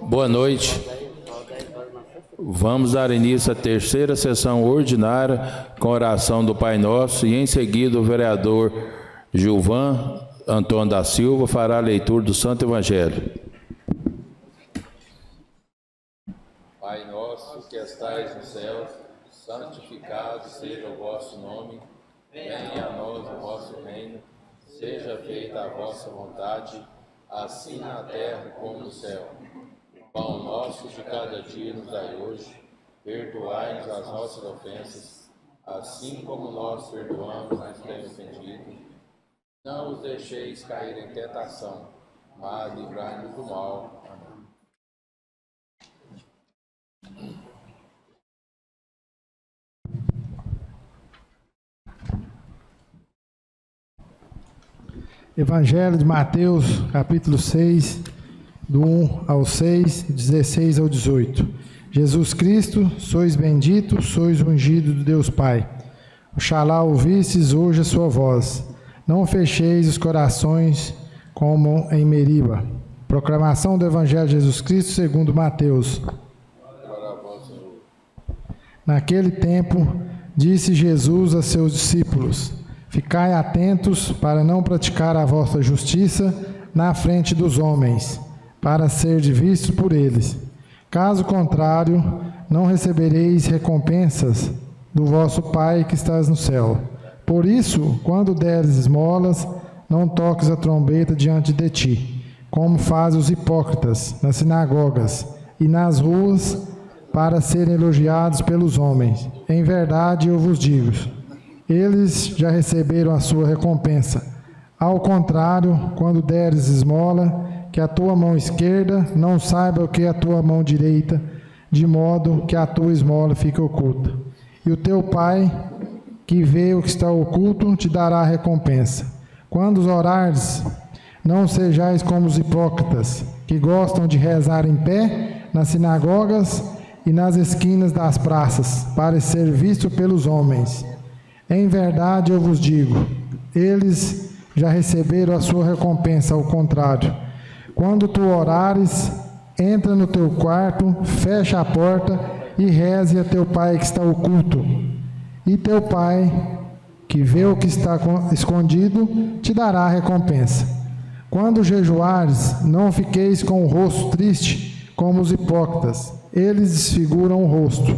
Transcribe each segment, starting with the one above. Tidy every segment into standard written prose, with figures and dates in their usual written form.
Boa noite. Vamos dar início à terceira sessão ordinária com oração do Pai Nosso e em seguida o vereador Gilvan Antônio da Silva fará a leitura do Santo Evangelho. Pai nosso que estais no céu, santificado seja o vosso nome, venha a nós o vosso reino, seja feita a vossa vontade, assim na terra como no céu. O pão nosso de cada dia nos dai hoje, perdoai-nos as nossas ofensas, assim como nós perdoamos os que têm ofendido. Não os deixeis cair em tentação, mas livrai-nos do mal. Amém. Evangelho de Mateus, capítulo 6, do 1 ao 6, 16 ao 18. Jesus Cristo, sois bendito, sois ungido de Deus Pai. Oxalá ouvistes hoje a sua voz. Não fecheis os corações como em Meriba. Proclamação do Evangelho de Jesus Cristo segundo Mateus. Naquele tempo, disse Jesus a seus discípulos: ficai atentos para não praticar a vossa justiça na frente dos homens, para ser vistos por eles. Caso contrário, não recebereis recompensas do vosso Pai que estás no céu. Por isso, quando deres esmolas, não toques a trombeta diante de ti, como fazem os hipócritas nas sinagogas e nas ruas, para serem elogiados pelos homens. Em verdade, eu vos digo, eles já receberam a sua recompensa. Ao contrário, quando deres esmola, que a tua mão esquerda não saiba o que é a tua mão direita, de modo que a tua esmola fique oculta. E o teu Pai, que vê o que está oculto, te dará a recompensa. Quando orares, não sejais como os hipócritas, que gostam de rezar em pé nas sinagogas e nas esquinas das praças, para ser visto pelos homens. Em verdade eu vos digo, eles já receberam a sua recompensa. Ao contrário, quando tu orares, entra no teu quarto, fecha a porta e reze a teu Pai que está oculto. E teu Pai, que vê o que está escondido, te dará a recompensa. Quando jejuares, não fiqueis com o rosto triste, como os hipócritas. Eles desfiguram o rosto,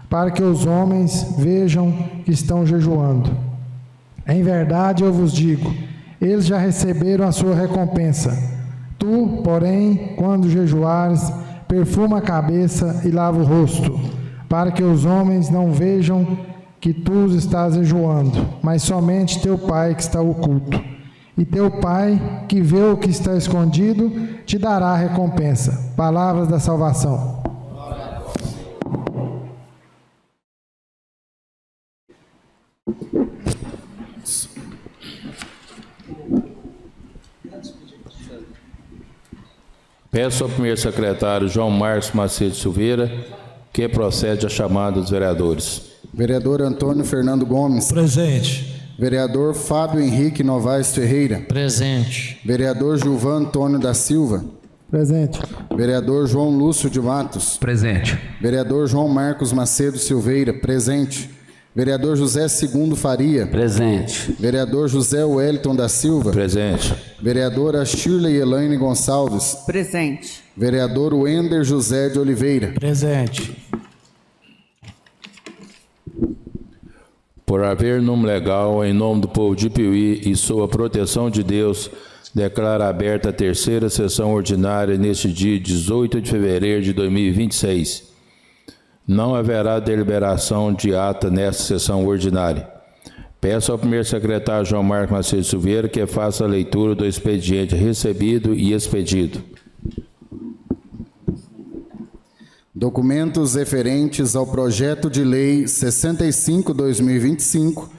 para que os homens vejam que estão jejuando. Em verdade eu vos digo, eles já receberam a sua recompensa. Tu, porém, quando jejuares, perfuma a cabeça e lava o rosto, para que os homens não vejam que tu estás jejuando, mas somente teu Pai que está oculto. E teu Pai, que vê o que está escondido, te dará a recompensa. Palavras da salvação. Peço ao primeiro secretário João Marcos Macedo Silveira que procede a chamada dos vereadores. Vereador Antônio Fernando Gomes. Presente. Vereador Fábio Henrique Novaes Ferreira. Presente. Vereador Gilvan Antônio da Silva. Presente. Vereador João Lúcio de Matos. Presente. Vereador João Marcos Macedo Silveira. Presente. Vereador José Segundo Faria. Presente. Vereador José Wellington da Silva. Presente. Vereadora Shirley Elaine Gonçalves. Presente. Vereador Wender José de Oliveira. Presente. Por haver número legal, em nome do povo de Piuí e sob a proteção de Deus, declaro aberta a terceira sessão ordinária neste dia 18 de fevereiro de 2026. Não haverá deliberação de ata nesta sessão ordinária. Peço ao primeiro secretário João Marcos Macedo Silveira que faça a leitura do expediente recebido e expedido. Documentos referentes ao projeto de lei 65/2025,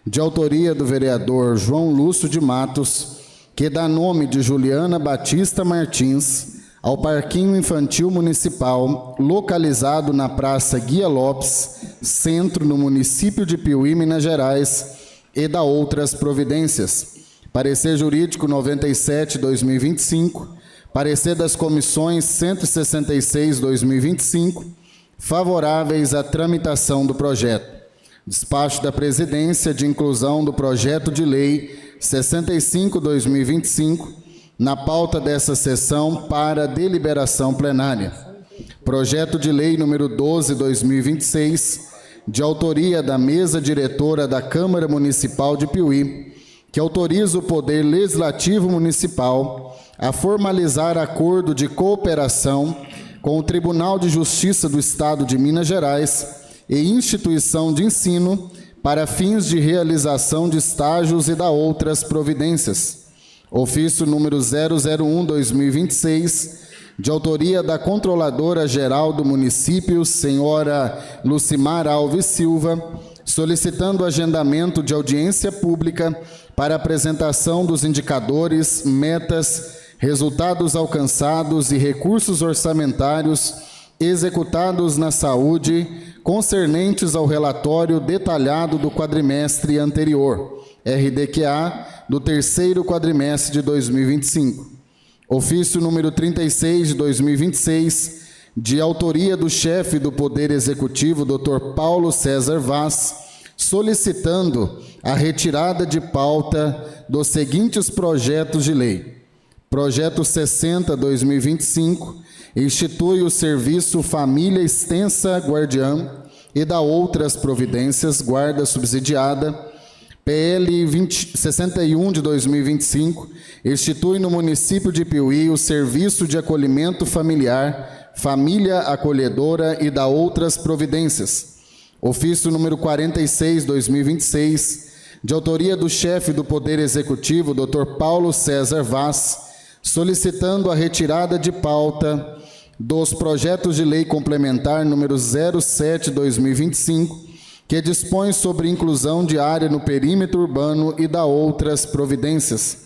de autoria do vereador João Lúcio de Matos, que dá nome de Juliana Batista Martins ao Parquinho Infantil Municipal, localizado na Praça Guia Lopes, centro no município de Piuí, Minas Gerais, e da outras providências. Parecer jurídico 97/2025. Parecer das comissões 166/2025, favoráveis à tramitação do projeto. Despacho da Presidência de inclusão do projeto de lei 65/2025 na pauta dessa sessão para deliberação plenária. Projeto de lei número 12/2026, de autoria da mesa diretora da Câmara Municipal de Piuí, que autoriza o Poder Legislativo Municipal a formalizar acordo de cooperação com o Tribunal de Justiça do Estado de Minas Gerais e instituição de ensino para fins de realização de estágios e da outras providências. Ofício número 001/2026, de autoria da Controladora Geral do Município, senhora Lucimar Alves Silva, solicitando agendamento de audiência pública para apresentação dos indicadores, metas, resultados alcançados e recursos orçamentários executados na saúde concernentes ao relatório detalhado do quadrimestre anterior, RDQA, do terceiro quadrimestre de 2025. Ofício número 36/2026, de autoria do chefe do Poder Executivo, Dr. Paulo César Vaz, solicitando a retirada de pauta dos seguintes projetos de lei. Projeto 60/2025, institui o serviço Família Extensa Guardiã e da outras providências, guarda subsidiada. PL 61 de 2025, institui no município de Piuí o serviço de acolhimento familiar, família acolhedora e da outras providências. Ofício número 46/2026, de autoria do chefe do Poder Executivo, Dr. Paulo César Vaz, solicitando a retirada de pauta dos projetos de lei complementar número 07/2025, que dispõe sobre inclusão de área no perímetro urbano e da outras providências.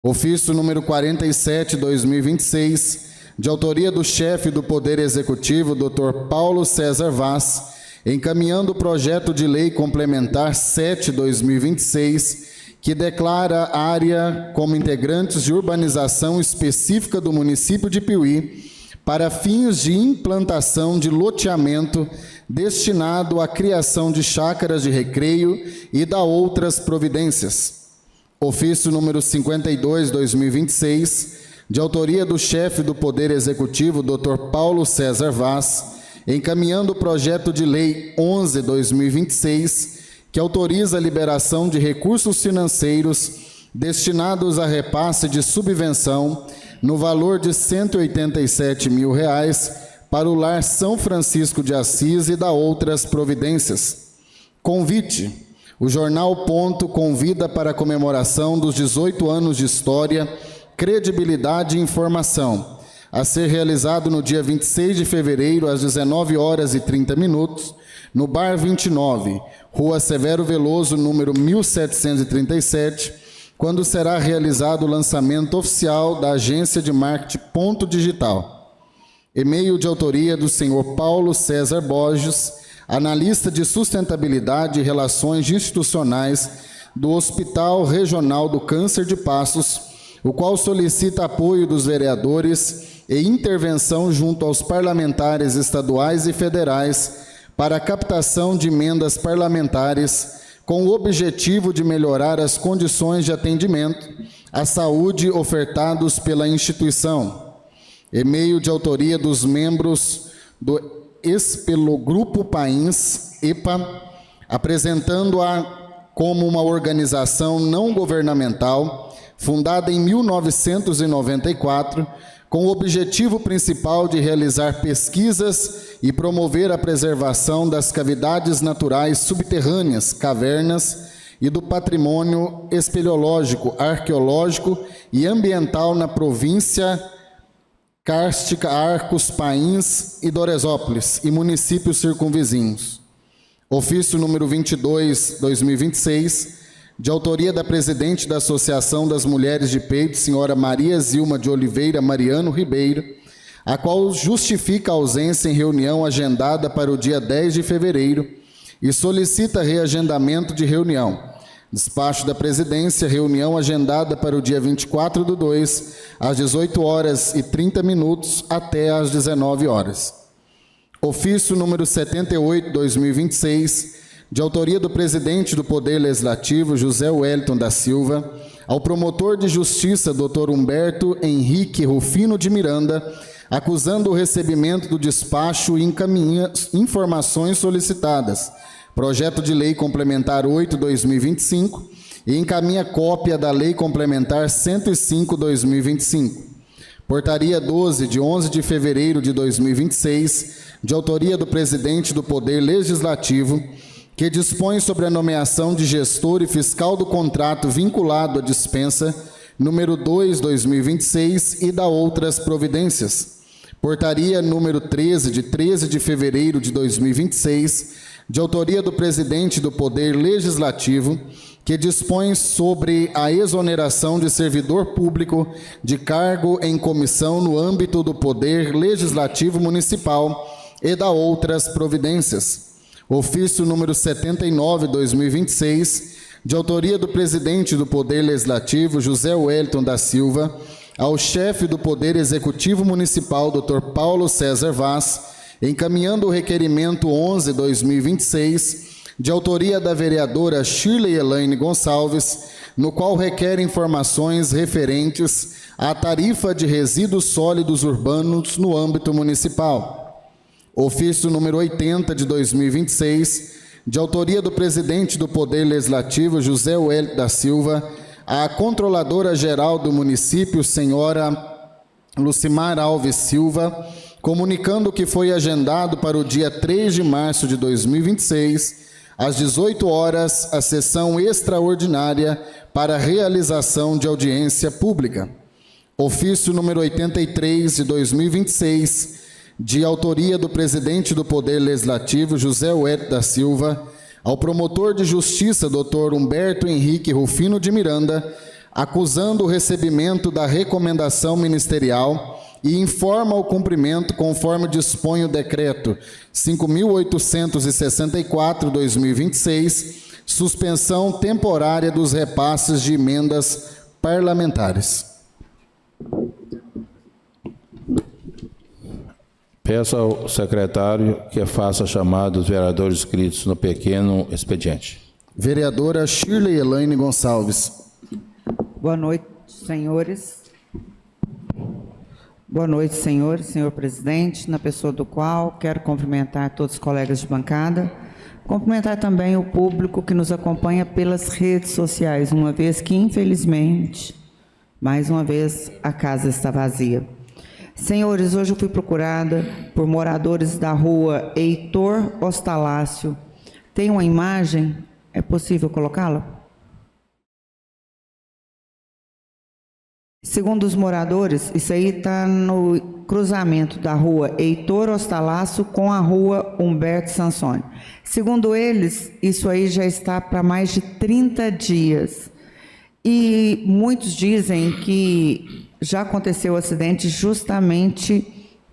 Ofício número 47/2026, de autoria do chefe do Poder Executivo, Dr. Paulo César Vaz, encaminhando o projeto de lei complementar 7/2026, que declara área como integrantes de urbanização específica do município de Piuí para fins de implantação de loteamento destinado à criação de chácaras de recreio e da outras providências. Ofício número 52/2026, de autoria do chefe do Poder Executivo, Dr. Paulo César Vaz, encaminhando o projeto de lei 11/2026, que autoriza a liberação de recursos financeiros destinados a repasse de subvenção no valor de R$ 187 mil para o Lar São Francisco de Assis e da outras providências. Convite. O Jornal Ponto convida para a comemoração dos 18 anos de história, credibilidade e informação, a ser realizado no dia 26 de fevereiro, às 19h30, no Bar 29, Rua Severo Veloso, número 1737, quando será realizado o lançamento oficial da agência de marketing Ponto Digital. E-mail de autoria do senhor Paulo César Borges, analista de sustentabilidade e relações institucionais do Hospital Regional do Câncer de Passos, o qual solicita apoio dos vereadores e intervenção junto aos parlamentares estaduais e federais para a captação de emendas parlamentares com o objetivo de melhorar as condições de atendimento à saúde ofertados pela instituição. E-mail de autoria dos membros do Espelogrupo Pains, EPA, apresentando-a como uma organização não governamental fundada em 1994, com o objetivo principal de realizar pesquisas e promover a preservação das cavidades naturais subterrâneas, cavernas e do patrimônio espeleológico, arqueológico e ambiental na província kárstica, Arcos, Pains e Doresópolis e municípios circunvizinhos. Ofício número 22/2026, de autoria da presidente da Associação das Mulheres de Peito, senhora Maria Zilma de Oliveira Mariano Ribeiro, a qual justifica a ausência em reunião agendada para o dia 10 de fevereiro e solicita reagendamento de reunião, Despacho da Presidência, reunião agendada para o dia 24/2, às 18h30 até às 19 horas. Ofício número 78/2026, de autoria do Presidente do Poder Legislativo, José Wellington da Silva, ao promotor de Justiça, Dr. Humberto Henrique Rufino de Miranda, acusando o recebimento do despacho e encaminha informações solicitadas, projeto de lei complementar 8/2025, e encaminha cópia da lei complementar 105/2025. Portaria 12, de 11 de fevereiro de 2026, de autoria do Presidente do Poder Legislativo, que dispõe sobre a nomeação de gestor e fiscal do contrato vinculado à dispensa, número 2/2026, e da outras providências. Portaria número 13, de 13 de fevereiro de 2026, de autoria do Presidente do Poder Legislativo, que dispõe sobre a exoneração de servidor público de cargo em comissão no âmbito do Poder Legislativo Municipal e da outras providências. Ofício número 79/2026, de autoria do Presidente do Poder Legislativo, José Wellington da Silva, ao chefe do Poder Executivo Municipal, Dr. Paulo César Vaz, encaminhando o requerimento 11/2026, de autoria da vereadora Shirley Elaine Gonçalves, no qual requer informações referentes à tarifa de resíduos sólidos urbanos no âmbito municipal. Ofício número 80/2026, de autoria do Presidente do Poder Legislativo, José Wellington da Silva, à Controladora-Geral do município, senhora Lucimar Alves Silva, comunicando que foi agendado para o dia 3 de março de 2026, às 18 horas, a sessão extraordinária para realização de audiência pública. Ofício número 83/2026, de autoria do Presidente do Poder Legislativo, José Wellington da Silva, ao promotor de Justiça, Dr. Humberto Henrique Rufino de Miranda, acusando o recebimento da recomendação ministerial e informa o cumprimento conforme dispõe o decreto 5.864/2026, suspensão temporária dos repasses de emendas parlamentares. Peço ao secretário que faça a chamada dos vereadores inscritos no pequeno expediente. Vereadora Shirley Elaine Gonçalves. Boa noite, senhores. Boa noite, senhores, senhor presidente, na pessoa do qual quero cumprimentar todos os colegas de bancada, cumprimentar também o público que nos acompanha pelas redes sociais, uma vez que, infelizmente, mais uma vez, a casa está vazia. Senhores, hoje eu fui procurada por moradores da rua Heitor Ostalácio. Tem uma imagem? É possível colocá-la? Segundo os moradores, isso aí está no cruzamento da rua Heitor Ostalácio com a rua Humberto Sansoni. Segundo eles, isso aí já está para mais de 30 dias. E muitos dizem que já aconteceu o acidente justamente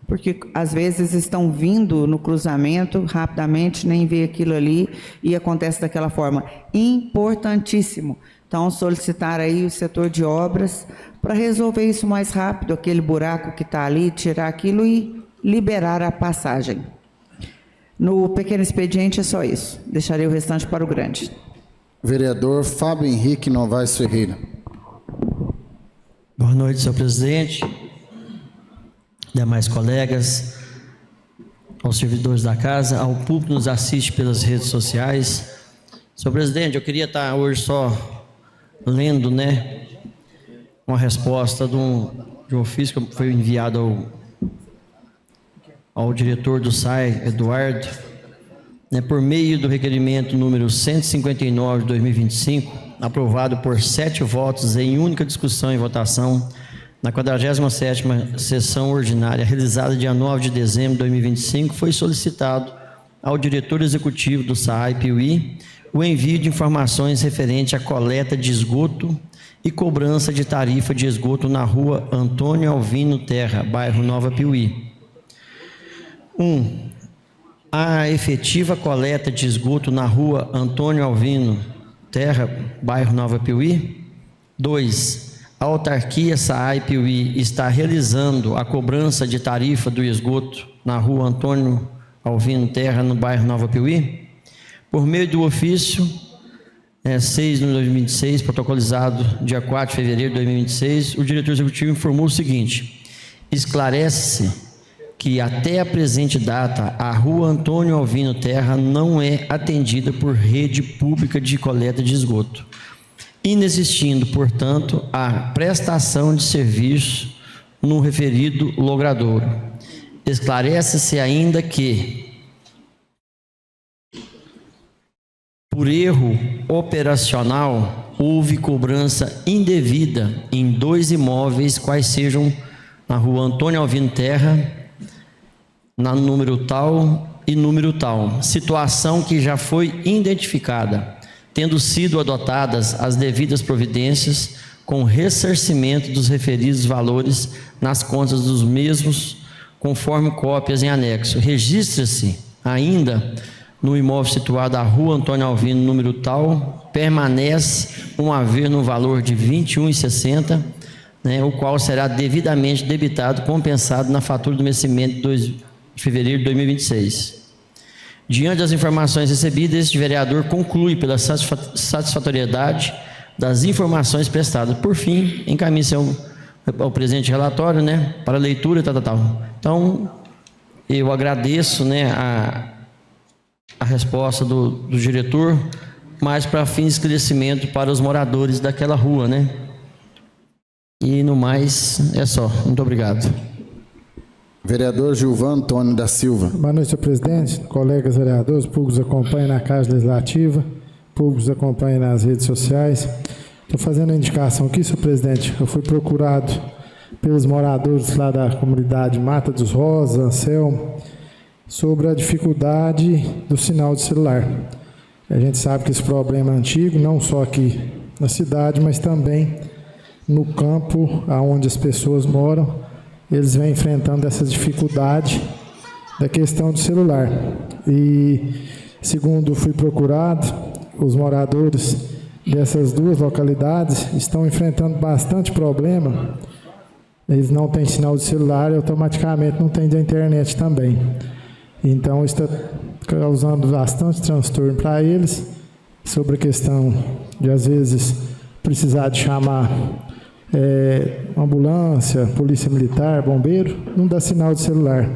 porque às vezes estão vindo no cruzamento rapidamente, nem vê aquilo ali e acontece daquela forma. Importantíssimo. Então, solicitar aí o setor de obras para resolver isso mais rápido, aquele buraco que está ali, tirar aquilo e liberar a passagem. No pequeno expediente é só isso. Deixarei o restante para o grande. Vereador Fábio Henrique Novaes Ferreira. Boa noite, senhor presidente, demais colegas, aos servidores da casa, ao público que nos assiste pelas redes sociais. Senhor presidente, eu queria estar hoje só lendo, uma resposta de um ofício que foi enviado ao diretor do SAI, Eduardo, por meio do requerimento número 159 de 2025, aprovado por 7 votos em única discussão e votação na 47ª sessão ordinária, realizada dia 9 de dezembro de 2025, foi solicitado ao diretor executivo do SAI-Piuí o envio de informações referente à coleta de esgoto e cobrança de tarifa de esgoto na rua Antônio Alvino Terra, bairro Nova Piuí. 1. A efetiva coleta de esgoto na rua Antônio Alvino Terra, bairro Nova Piuí. 2. A autarquia SAAI Piuí está realizando a cobrança de tarifa do esgoto na rua Antônio Alvino Terra, no bairro Nova Piuí. Por meio do ofício 6 de 2026, protocolizado dia 4 de fevereiro de 2026, o diretor executivo informou o seguinte: esclarece-se que até a presente data a rua Antônio Alvino Terra não é atendida por rede pública de coleta de esgoto, inexistindo, portanto, a prestação de serviço no referido logradouro. Esclarece-se ainda que, por erro operacional, houve cobrança indevida em 2 imóveis, quais sejam na rua Antônio Alvino Terra, na número tal e número tal, situação que já foi identificada, tendo sido adotadas as devidas providências com ressarcimento dos referidos valores nas contas dos mesmos, conforme cópias em anexo. Registra-se ainda no imóvel situado à rua Antônio Alvino, número tal, permanece um haver no valor de R$ 21,60, o qual será devidamente debitado, compensado na fatura do vencimento de fevereiro de 2026. Diante das informações recebidas, este vereador conclui pela satisfatoriedade das informações prestadas. Por fim, encaminha-se ao presente relatório, para leitura, Então, eu agradeço, a resposta do diretor, mas para fim de esclarecimento para os moradores daquela rua, E no mais, é só. Muito obrigado. Vereador Gilvan Antônio da Silva. Boa noite, senhor presidente, colegas vereadores, públicos acompanham na Casa Legislativa, públicos acompanham nas redes sociais. Estou fazendo a indicação aqui, senhor presidente. Eu fui procurado pelos moradores lá da comunidade Mata dos Rosas, Anselmo, sobre a dificuldade do sinal de celular. A gente sabe que esse problema é antigo, não só aqui na cidade, mas também no campo onde as pessoas moram. Eles vêm enfrentando essa dificuldade da questão do celular. E, segundo fui procurado, os moradores dessas 2 localidades estão enfrentando bastante problema. Eles não têm sinal de celular e automaticamente não têm de internet também. Então, está causando bastante transtorno para eles sobre a questão de, às vezes, precisar de chamar ambulância, polícia militar, bombeiro, não dá sinal de celular.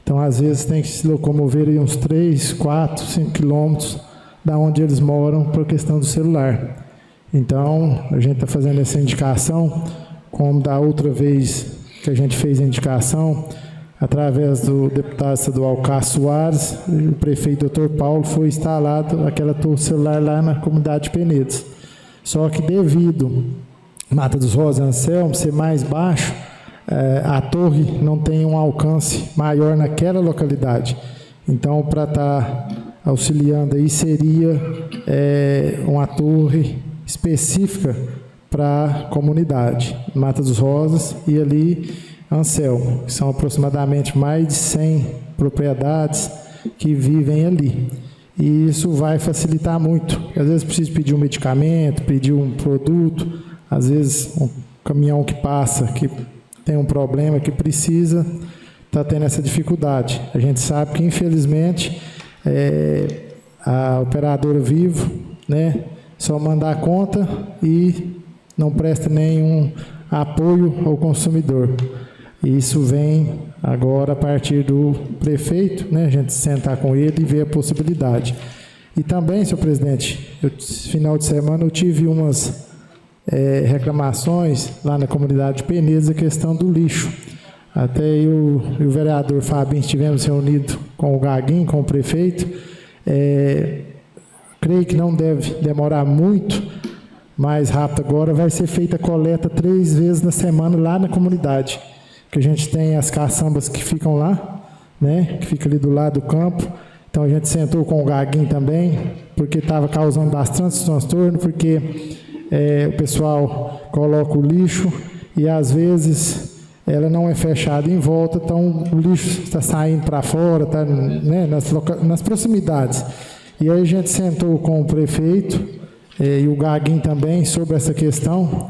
Então, às vezes, tem que se locomover aí uns 3, 4, 5 quilômetros da onde eles moram por questão do celular. Então, a gente está fazendo essa indicação, como da outra vez que a gente fez a indicação, através do deputado estadual Cássio Soares, o prefeito Dr. Paulo, foi instalado aquela torre celular lá na comunidade de Penedos. Só que devido Mata dos Rosas, Anselmo, ser mais baixo, a torre não tem um alcance maior naquela localidade. Então, para estar auxiliando aí, seria uma torre específica para a comunidade Mata dos Rosas e ali Anselmo, que são aproximadamente mais de 100 propriedades que vivem ali. E isso vai facilitar muito. Às vezes precisa pedir um medicamento, pedir um produto, às vezes um caminhão que passa, que tem um problema, que precisa, está tendo essa dificuldade. A gente sabe que, infelizmente, a operadora Vivo, só manda a conta e não presta nenhum apoio ao consumidor. Isso vem agora a partir do prefeito, a gente sentar com ele e ver a possibilidade. E também, senhor presidente, final de semana eu tive umas reclamações lá na comunidade de Penedos, a questão do lixo. Até eu e o vereador Fabinho estivemos reunidos com o Gaguinho, com o prefeito. Creio que não deve demorar muito, mais rápido agora, vai ser feita a coleta 3 vezes na semana lá na comunidade. Que a gente tem as caçambas que ficam lá, que fica ali do lado do campo. Então a gente sentou com o Gaguinho também, porque estava causando bastante transtorno, porque o pessoal coloca o lixo e às vezes ela não é fechada em volta, então o lixo está saindo para fora, está nas proximidades. E aí a gente sentou com o prefeito, e o Gaguinho também, sobre essa questão.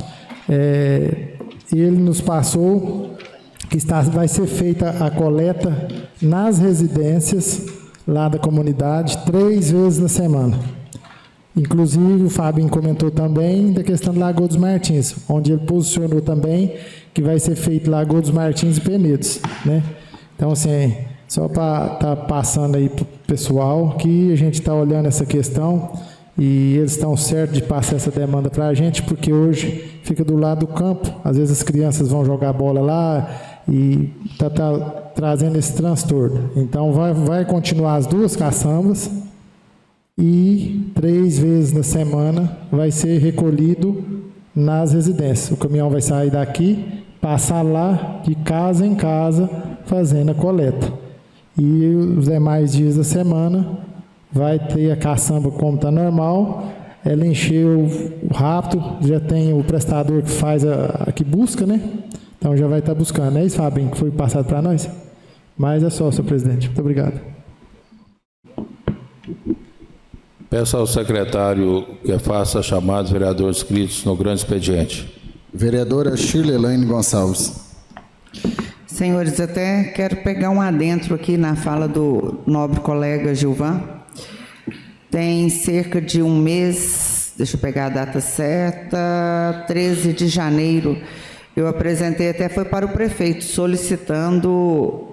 Ele nos passou que vai ser feita a coleta nas residências lá da comunidade 3 vezes na semana. Inclusive, o Fabinho comentou também da questão do Lagoa dos Martins, onde ele posicionou também que vai ser feito Lagoa dos Martins e Penedos, né? Então, assim, só para estar passando aí para o pessoal que a gente está olhando essa questão e eles estão certos de passar essa demanda para a gente, porque hoje fica do lado do campo, às vezes as crianças vão jogar bola lá e está trazendo esse transtorno. Então, vai continuar as 2 caçambas, e 3 vezes na semana vai ser recolhido nas residências. O caminhão vai sair daqui, passar lá de casa em casa, fazendo a coleta. E os demais dias da semana vai ter a caçamba como está normal. Ela encheu rápido, já tem o prestador que faz que busca, né? Então já vai estar buscando. É isso, Fabinho, que foi passado para nós? Mas é só, senhor presidente. Muito obrigado. Peço ao secretário que faça a chamada dos vereadores inscritos no grande expediente. Vereadora Shirlelaine Gonçalves. Senhores, até quero pegar um adentro aqui na fala do nobre colega Gilvan. Tem cerca de um mês, deixa eu pegar a data certa, 13 de janeiro, eu apresentei, até foi para o prefeito, solicitando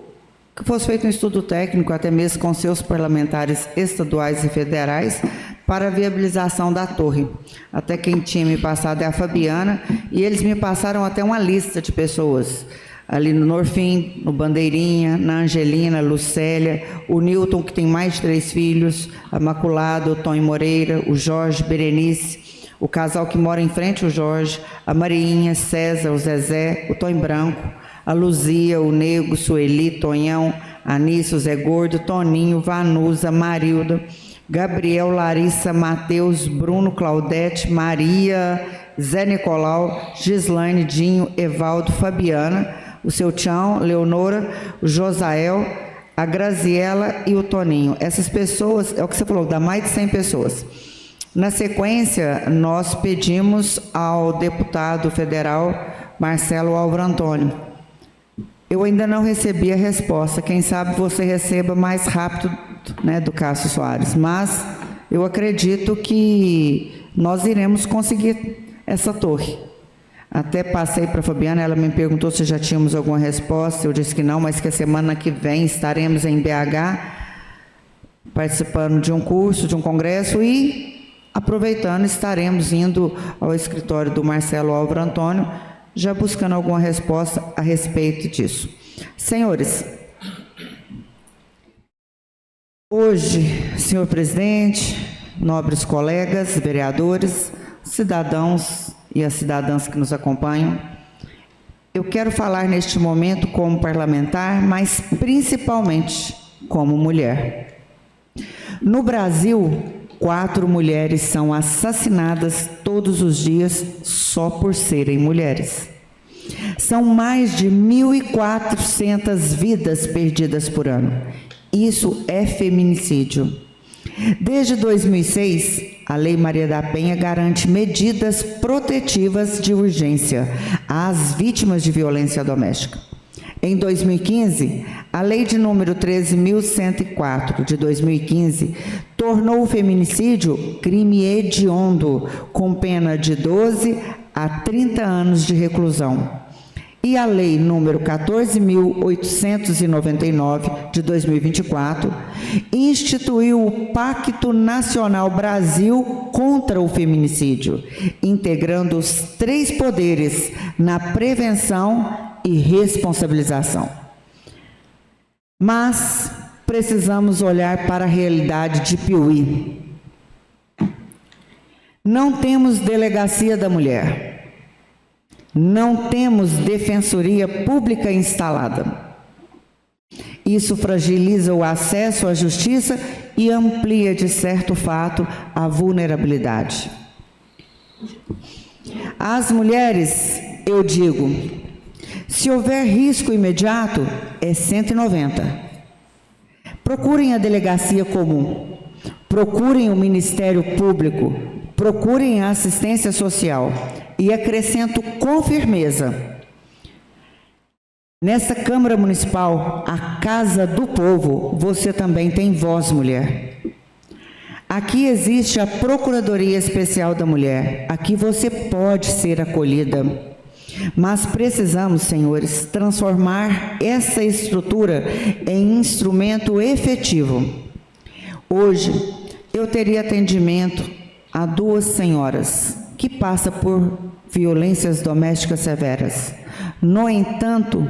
que fosse feito um estudo técnico, até mesmo com seus parlamentares estaduais e federais, para a viabilização da torre. Até quem tinha me passado é a Fabiana, e eles me passaram até uma lista de pessoas, ali no Norfim, no Bandeirinha, na Angelina, Lucélia, o Newton, que tem mais de 3 filhos, a Maculada, o Tony Moreira, o Jorge, Berenice, o casal que mora em frente ao Jorge, a Mariinha, César, o Zezé, o Tony Branco, a Luzia, o Nego, Sueli, Tonhão, Anício, Zé Gordo, Toninho, Vanusa, Marilda, Gabriel, Larissa, Mateus, Bruno, Claudete, Maria, Zé Nicolau, Gislaine, Dinho, Evaldo, Fabiana, o seu Tchão, Leonora, o Josael, a Graziela e o Toninho. Essas pessoas, é o que você falou, dá mais de 100 pessoas. Na sequência, nós pedimos ao deputado federal Marcelo Álvaro Antônio. Eu ainda não recebi a resposta. Quem sabe você receba mais rápido, né, do Cássio Soares. Mas eu acredito que nós iremos conseguir essa torre. Até passei para a Fabiana, ela me perguntou se já tínhamos alguma resposta. Eu disse que não, mas que a semana que vem estaremos em BH, participando de um curso, de um congresso, e aproveitando, estaremos indo ao escritório do Marcelo Álvaro Antônio, já buscando alguma resposta a respeito disso. Senhores, hoje, senhor presidente, nobres colegas, vereadores, cidadãos e as cidadãs que nos acompanham, eu quero falar neste momento como parlamentar, mas principalmente como mulher. No Brasil, 4 mulheres são assassinadas todos os dias só por serem mulheres. São mais de 1.400 vidas perdidas por ano. Isso é feminicídio. Desde 2006, a Lei Maria da Penha garante medidas protetivas de urgência às vítimas de violência doméstica. Em 2015, a Lei de número 13.104, de 2015, tornou o feminicídio crime hediondo, com pena de 12 a 30 anos de reclusão. E a Lei número 14.899, de 2024, instituiu o Pacto Nacional Brasil contra o Feminicídio, integrando os 3 poderes na prevenção e responsabilização. Mas precisamos olhar para a realidade de Piuí. Não temos delegacia da mulher, não temos defensoria pública instalada. Isso fragiliza o acesso à justiça e amplia, de certo fato, a vulnerabilidade. Às mulheres, eu digo, se houver risco imediato, é 190. Procurem a delegacia comum, procurem o Ministério Público, procurem a assistência social. E acrescento com firmeza: nessa Câmara Municipal, a Casa do Povo, você também tem voz, mulher. Aqui existe a Procuradoria Especial da Mulher. Aqui você pode ser acolhida. Mas precisamos, senhores, transformar essa estrutura em instrumento efetivo. Hoje, eu teria atendimento a 2 senhoras que passam por violências domésticas severas. No entanto,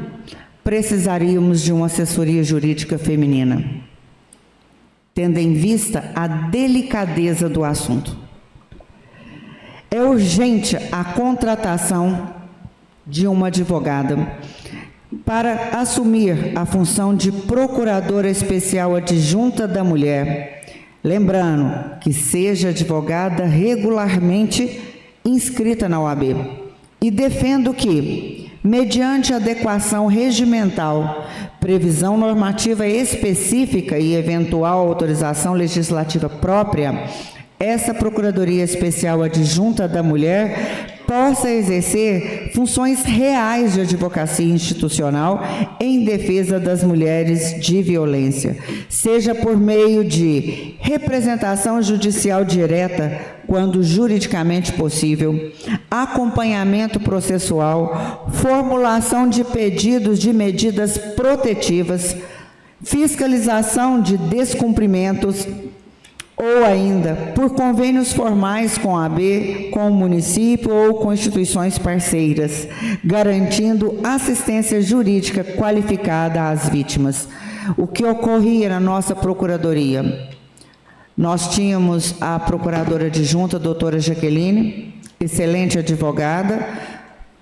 precisaríamos de uma assessoria jurídica feminina, tendo em vista a delicadeza do assunto. É urgente a contratação de uma advogada para assumir a função de Procuradora Especial Adjunta da Mulher, lembrando que seja advogada regularmente inscrita na OAB. E defendo que, mediante adequação regimental, previsão normativa específica e eventual autorização legislativa própria, essa Procuradoria Especial Adjunta da Mulher possa exercer funções reais de advocacia institucional em defesa das mulheres de violência, seja por meio de representação judicial direta, quando juridicamente possível, acompanhamento processual, formulação de pedidos de medidas protetivas, fiscalização de descumprimentos, ou ainda por convênios formais com a AB, com o município ou com instituições parceiras, garantindo assistência jurídica qualificada às vítimas. O que ocorria na nossa Procuradoria? Nós tínhamos a Procuradora Adjunta, doutora Jaqueline, excelente advogada,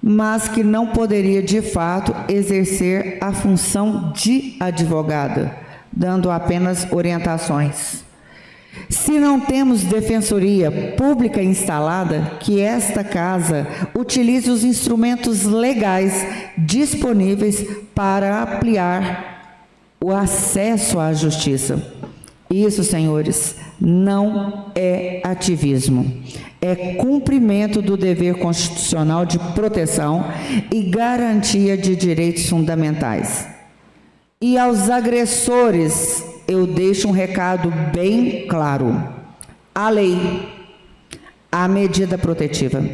mas que não poderia, de fato, exercer a função de advogada, dando apenas orientações. Se não temos defensoria pública instalada, que esta casa utilize os instrumentos legais disponíveis para ampliar o acesso à justiça. Isso, senhores, não é ativismo, é cumprimento do dever constitucional de proteção e garantia de direitos fundamentais. E aos agressores, eu deixo um recado bem claro: a lei, a medida protetiva.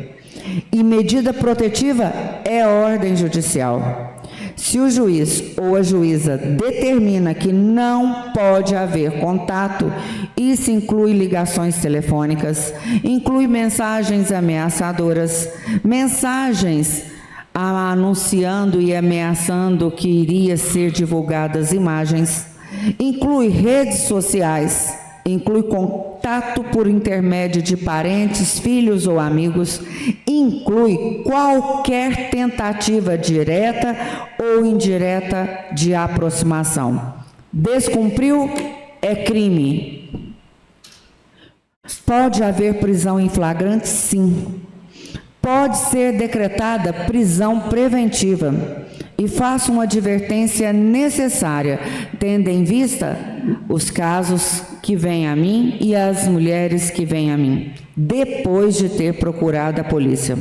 E medida protetiva é ordem judicial. Se o juiz ou a juíza determina que não pode haver contato, isso inclui ligações telefônicas, inclui mensagens ameaçadoras, mensagens anunciando e ameaçando que iria ser divulgadas imagens, inclui redes sociais, inclui contato por intermédio de parentes, filhos ou amigos, inclui qualquer tentativa direta ou indireta de aproximação. Descumpriu, é crime. Pode haver prisão em flagrante, sim. Pode ser decretada prisão preventiva. E faço uma advertência necessária, tendo em vista os casos que vêm a mim e as mulheres que vêm a mim, depois de ter procurado a polícia.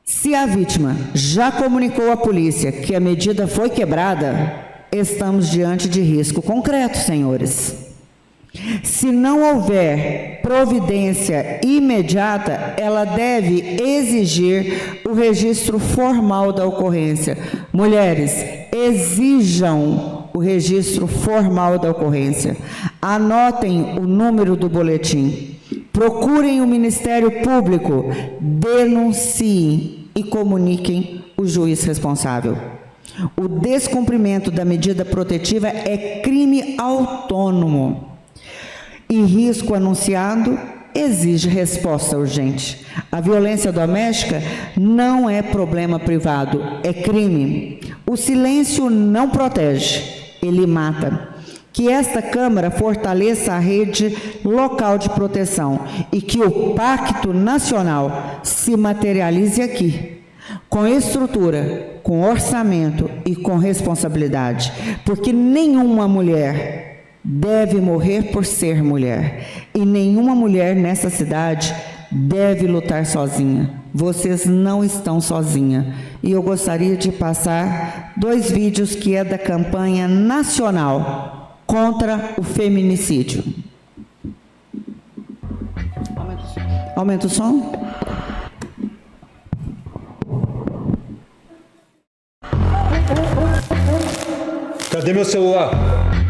Se a vítima já comunicou à polícia que a medida foi quebrada, estamos diante de risco concreto, senhores. Se não houver providência imediata, ela deve exigir o registro formal da ocorrência. Mulheres, exijam o registro formal da ocorrência. Anotem o número do boletim. Procurem o Ministério Público, denunciem e comuniquem o juiz responsável. O descumprimento da medida protetiva é crime autônomo. E risco anunciado exige resposta urgente. A violência doméstica não é problema privado, é crime. O silêncio não protege, ele mata. Que esta Câmara fortaleça a rede local de proteção e que o Pacto Nacional se materialize aqui, com estrutura, com orçamento e com responsabilidade, porque nenhuma mulher deve morrer por ser mulher. E nenhuma mulher nessa cidade deve lutar sozinha. Vocês não estão sozinhas. E eu gostaria de passar 2 vídeos que é da campanha nacional contra o feminicídio. Aumenta o som. Cadê meu celular?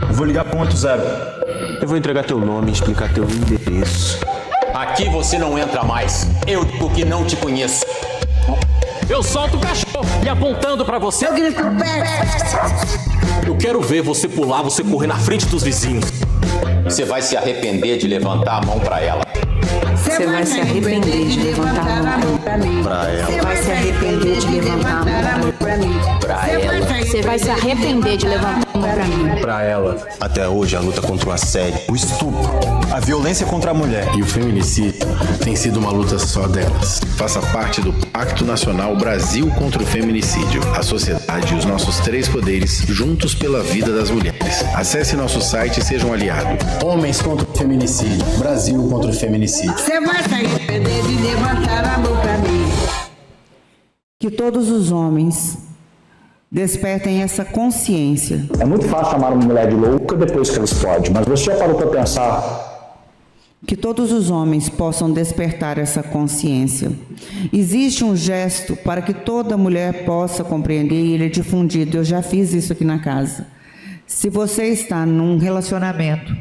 Eu vou ligar pro 180. Eu vou entregar teu nome, explicar teu endereço. Aqui você não entra mais. Eu digo que não te conheço. Eu solto o cachorro e apontando pra você. Eu grito no pé. Eu quero ver você pular, você correr na frente dos vizinhos. Você vai se arrepender de levantar a mão pra ela. Você vai se arrepender de levantar a mão pra mim. Pra ela. Você vai se arrepender de levantar a mão pra mim. Pra ela. Você vai se arrepender de levantar a mão pra mim. Pra ela. Até hoje a luta contra o assédio, o estupro, a violência contra a mulher e o feminicídio tem sido uma luta só delas. Faça parte do Pacto Nacional Brasil contra o Feminicídio. A sociedade e os nossos 3 poderes juntos pela vida das mulheres. Acesse nosso site e seja um aliado. Homens contra o feminicídio. Brasil contra o feminicídio. Você vai se arrepender de levantar a mão pra mim. Que todos os homens despertem essa consciência. É muito fácil chamar uma mulher de louca depois que ela explode, mas você já parou para pensar? Que todos os homens possam despertar essa consciência. Existe um gesto para que toda mulher possa compreender e ele é difundido. Eu já fiz isso aqui na casa. Se você está num relacionamento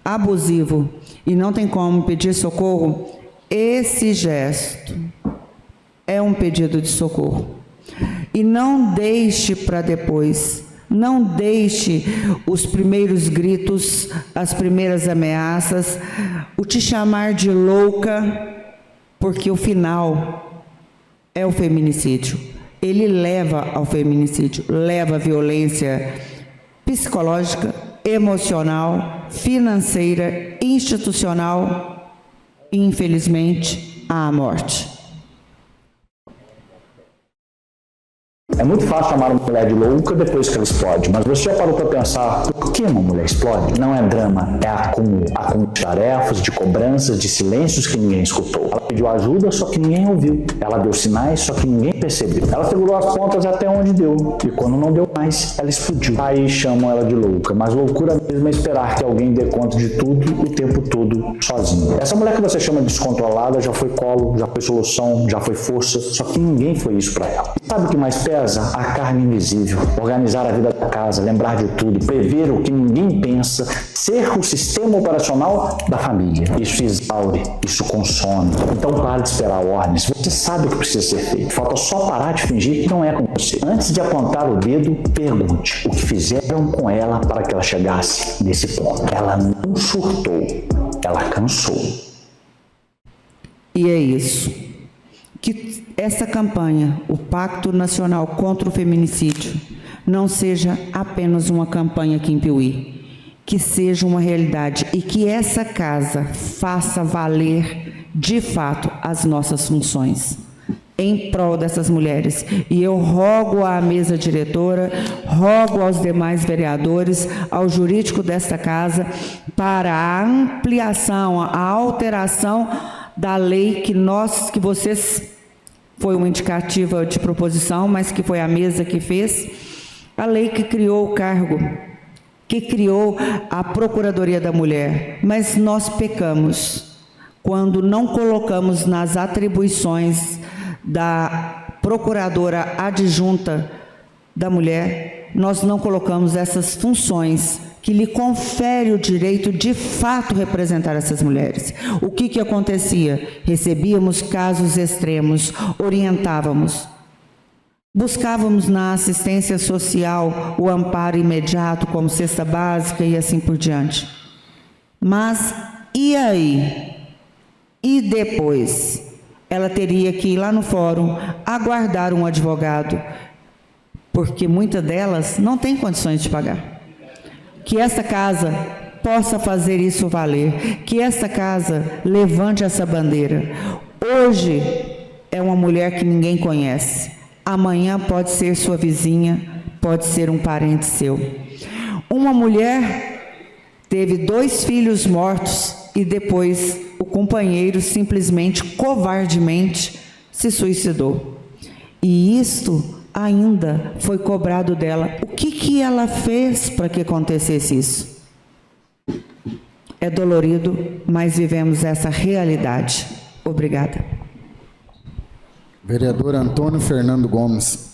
abusivo e não tem como pedir socorro, esse gesto é um pedido de socorro. E não deixe para depois, não deixe os primeiros gritos, as primeiras ameaças, o te chamar de louca, porque o final é o feminicídio. Ele leva ao feminicídio, leva à violência psicológica, emocional, financeira, institucional e, infelizmente, à morte. É muito fácil chamar uma mulher de louca depois que ela explode, mas você já parou para pensar por que uma mulher explode? Não é drama, é acúmulo de tarefas, de cobranças, de silêncios que ninguém escutou. Ela pediu ajuda, só que ninguém ouviu. Ela deu sinais, só que ninguém percebeu. Ela segurou as pontas até onde deu, e quando não deu mais, ela explodiu. Aí chamam ela de louca, mas loucura mesmo é esperar que alguém dê conta de tudo o tempo todo sozinho. Essa mulher que você chama de descontrolada já foi colo, já foi solução, já foi força, só que ninguém foi isso para ela. E sabe o que mais pesa? A carne invisível, organizar a vida da casa, lembrar de tudo, prever o que ninguém pensa, ser o sistema operacional da família. Isso exaure, isso consome. Então pare de esperar ordens, você sabe o que precisa ser feito. Falta só parar de fingir que não é com você. Antes de apontar o dedo, pergunte o que fizeram com ela para que ela chegasse nesse ponto. Ela não surtou, ela cansou. E é isso. Que essa campanha, o Pacto Nacional contra o Feminicídio, não seja apenas uma campanha aqui em Piuí, que seja uma realidade e que essa casa faça valer, de fato, as nossas funções em prol dessas mulheres. E eu rogo à mesa diretora, rogo aos demais vereadores, ao jurídico desta casa, para a ampliação, a alteração da lei que vocês, foi uma indicativa de proposição, mas que foi a mesa que fez, a lei que criou o cargo, que criou a Procuradoria da Mulher. Mas nós pecamos quando não colocamos nas atribuições da Procuradora Adjunta da Mulher, nós não colocamos essas funções que lhe confere o direito de fato representar essas mulheres. O que acontecia? Recebíamos casos extremos, orientávamos, buscávamos na assistência social o amparo imediato, como cesta básica e assim por diante. Mas e aí? E depois? Ela teria que ir lá no fórum, aguardar um advogado, porque muitas delas não têm condições de pagar. Que essa casa possa fazer isso valer, que essa casa levante essa bandeira. Hoje é uma mulher que ninguém conhece, amanhã pode ser sua vizinha, pode ser um parente seu. Uma mulher Teve 2 filhos mortos e depois o companheiro simplesmente, covardemente, se suicidou. E isto ainda foi cobrado dela. O que ela fez para que acontecesse isso? É dolorido, mas vivemos essa realidade. Obrigada. Vereador Antônio Fernando Gomes.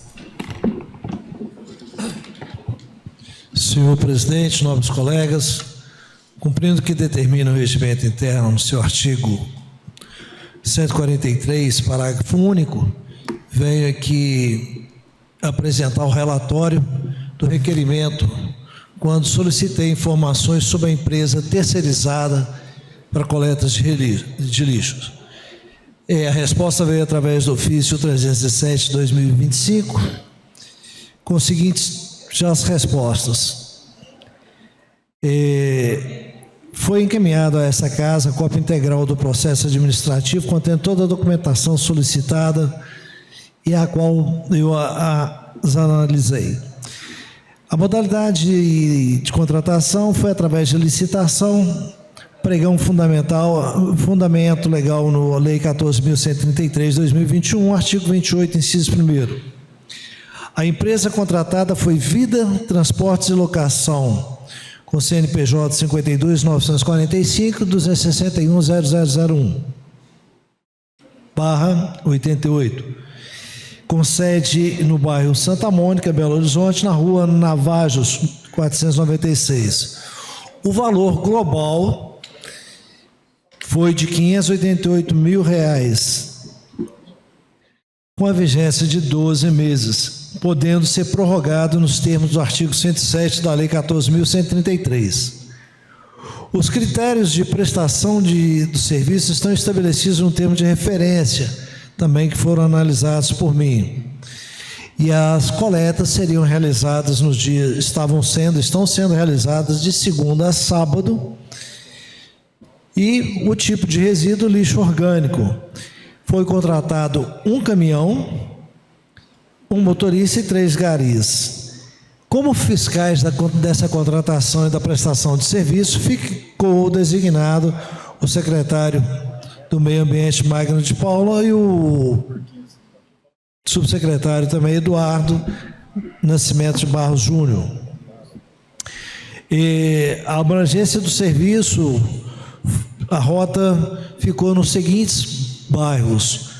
Senhor presidente, nobres colegas, cumprindo o que determina o regimento interno no seu artigo 143, parágrafo único, venho aqui apresentar o relatório do requerimento quando solicitei informações sobre a empresa terceirizada para coletas de lixos. A resposta veio através do ofício 317/2025, com as seguintes já as respostas. Foi encaminhado a essa casa a cópia integral do processo administrativo, contendo toda a documentação solicitada e a qual eu as analisei. A modalidade de contratação foi através de licitação, pregão fundamento legal no Lei 14.133/2021, artigo 28, inciso 1º. A empresa contratada foi Vida Transportes e Locação, com CNPJ 52.945.261.0001/88, com sede no bairro Santa Mônica, Belo Horizonte, na rua Navajos, 496. O valor global foi de R$ 588 mil, com a vigência de 12 meses, podendo ser prorrogado nos termos do artigo 107 da Lei 14.133. Os critérios de prestação do serviço estão estabelecidos no termo de referência, também que foram analisados por mim. E as coletas seriam realizadas nos dias, estão sendo realizadas de segunda a sábado. E o tipo de resíduo, lixo orgânico. Foi contratado um caminhão, um motorista e 3 garis. Como fiscais dessa contratação e da prestação de serviço, ficou designado o secretário do Meio Ambiente, Magno de Paula, e o subsecretário também, Eduardo Nascimento de Barros Júnior. E a abrangência do serviço, a rota ficou nos seguintes bairros: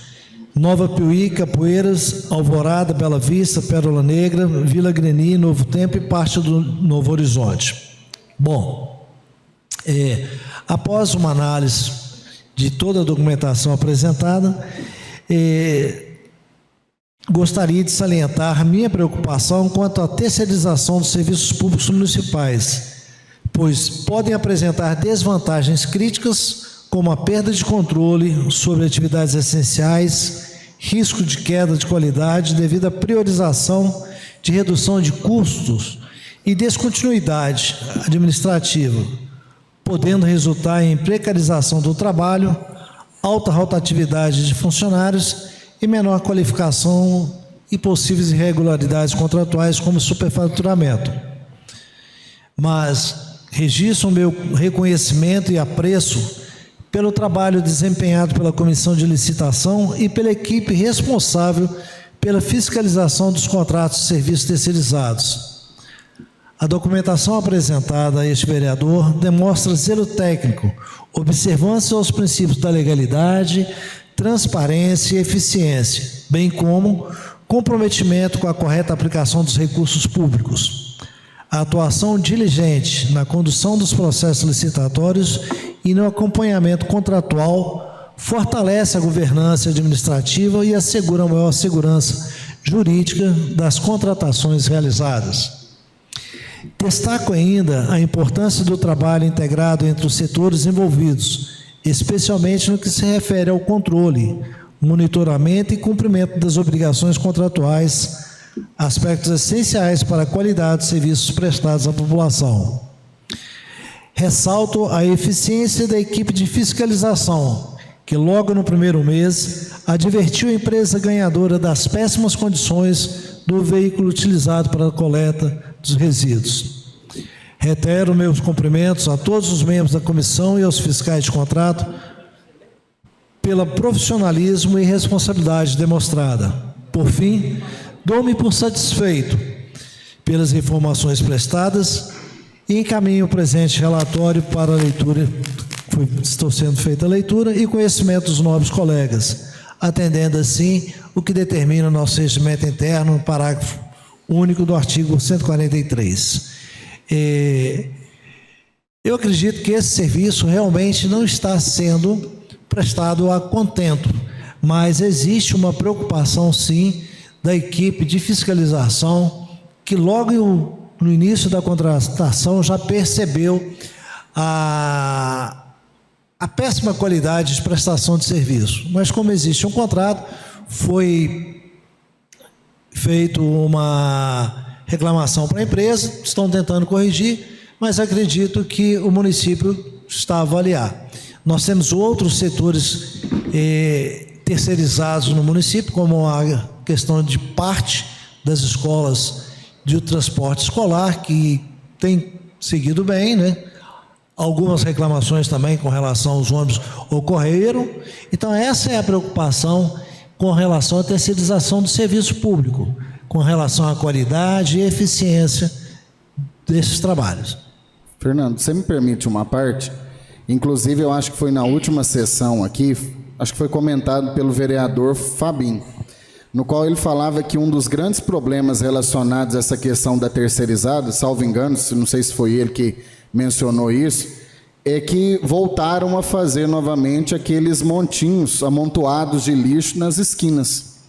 Nova Piuí, Capoeiras, Alvorada, Bela Vista, Pérola Negra, Vila Greni, Novo Tempo e parte do Novo Horizonte. Bom, após uma análise de toda a documentação apresentada, gostaria de salientar minha preocupação quanto à terceirização dos serviços públicos municipais, pois podem apresentar desvantagens críticas, como a perda de controle sobre atividades essenciais, risco de queda de qualidade devido à priorização de redução de custos e descontinuidade administrativa, podendo resultar em precarização do trabalho, alta rotatividade de funcionários e menor qualificação e possíveis irregularidades contratuais, como superfaturamento. Mas registro o meu reconhecimento e apreço pelo trabalho desempenhado pela Comissão de Licitação e pela equipe responsável pela fiscalização dos contratos de serviços terceirizados. A documentação apresentada a este vereador demonstra zelo técnico, observância aos princípios da legalidade, transparência e eficiência, bem como comprometimento com a correta aplicação dos recursos públicos. A atuação diligente na condução dos processos licitatórios e no acompanhamento contratual fortalece a governança administrativa e assegura a maior segurança jurídica das contratações realizadas. Destaco ainda a importância do trabalho integrado entre os setores envolvidos, especialmente no que se refere ao controle, monitoramento e cumprimento das obrigações contratuais, aspectos essenciais para a qualidade dos serviços prestados à população. Ressalto a eficiência da equipe de fiscalização, que logo no primeiro mês advertiu a empresa ganhadora das péssimas condições do veículo utilizado para a coleta dos resíduos. Reitero meus cumprimentos a todos os membros da comissão e aos fiscais de contrato pelo profissionalismo e responsabilidade demonstrada. Por fim, dou-me por satisfeito pelas informações prestadas e encaminho o presente relatório para a leitura, estou sendo feita a leitura, e conhecimento dos nobres colegas, atendendo assim o que determina o nosso regimento interno, parágrafo único do artigo 143. Eu acredito que esse serviço realmente não está sendo prestado a contento, mas existe uma preocupação, sim, da equipe de fiscalização, que logo no início da contratação já percebeu a péssima qualidade de prestação de serviço. Mas como existe um contrato, foi feito uma reclamação para a empresa, estão tentando corrigir, mas acredito que o município está a avaliar. Nós temos outros setores terceirizados no município, como a questão de parte das escolas de transporte escolar, que tem seguido bem, né? Algumas reclamações também com relação aos ônibus ocorreram. Então, essa é a preocupação com relação à terceirização do serviço público, com relação à qualidade e eficiência desses trabalhos. Fernando, você me permite uma parte? Inclusive, eu acho que foi na última sessão aqui, acho que foi comentado pelo vereador Fabinho, no qual ele falava que um dos grandes problemas relacionados a essa questão da terceirizada, salvo engano, não sei se foi ele que mencionou isso, é que voltaram a fazer novamente aqueles montinhos amontoados de lixo nas esquinas.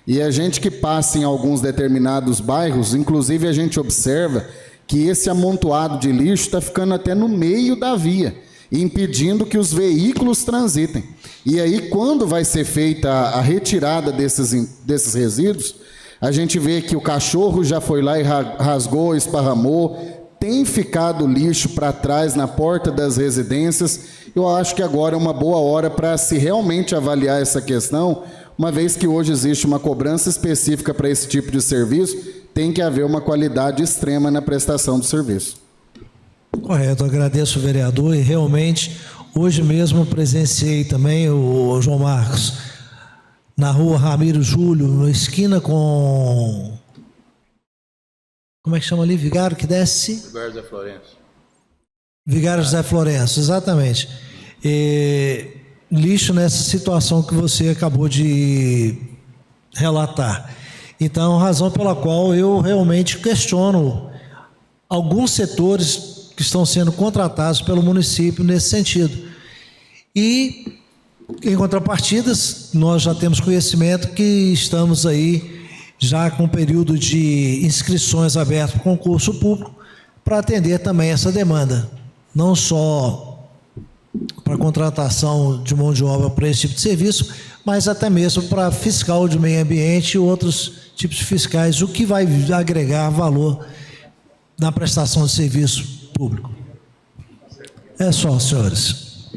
E a gente que passa em alguns determinados bairros, inclusive a gente observa que esse amontoado de lixo está ficando até no meio da via, impedindo que os veículos transitem. E aí, quando vai ser feita a retirada desses resíduos, a gente vê que o cachorro já foi lá e rasgou, esparramou, tem ficado lixo para trás na porta das residências. Eu acho que agora é uma boa hora para se realmente avaliar essa questão, uma vez que hoje existe uma cobrança específica para esse tipo de serviço, tem que haver uma qualidade extrema na prestação do serviço. Correto, agradeço o vereador, e realmente hoje mesmo presenciei também o João Marcos na rua Ramiro Júlio, na esquina com... Como é que chama ali? Vigário que desce? Vigário José Florencio. Vigário José Florencio, exatamente. Lixo nessa situação que você acabou de relatar. Então, razão pela qual eu realmente questiono alguns setores que estão sendo contratados pelo município nesse sentido. E, em contrapartidas, nós já temos conhecimento que estamos aí já com o período de inscrições abertas para concurso público para atender também essa demanda, não só para contratação de mão de obra para esse tipo de serviço, mas até mesmo para fiscal de meio ambiente e outros tipos de fiscais, o que vai agregar valor na prestação de serviço público. É só, senhores.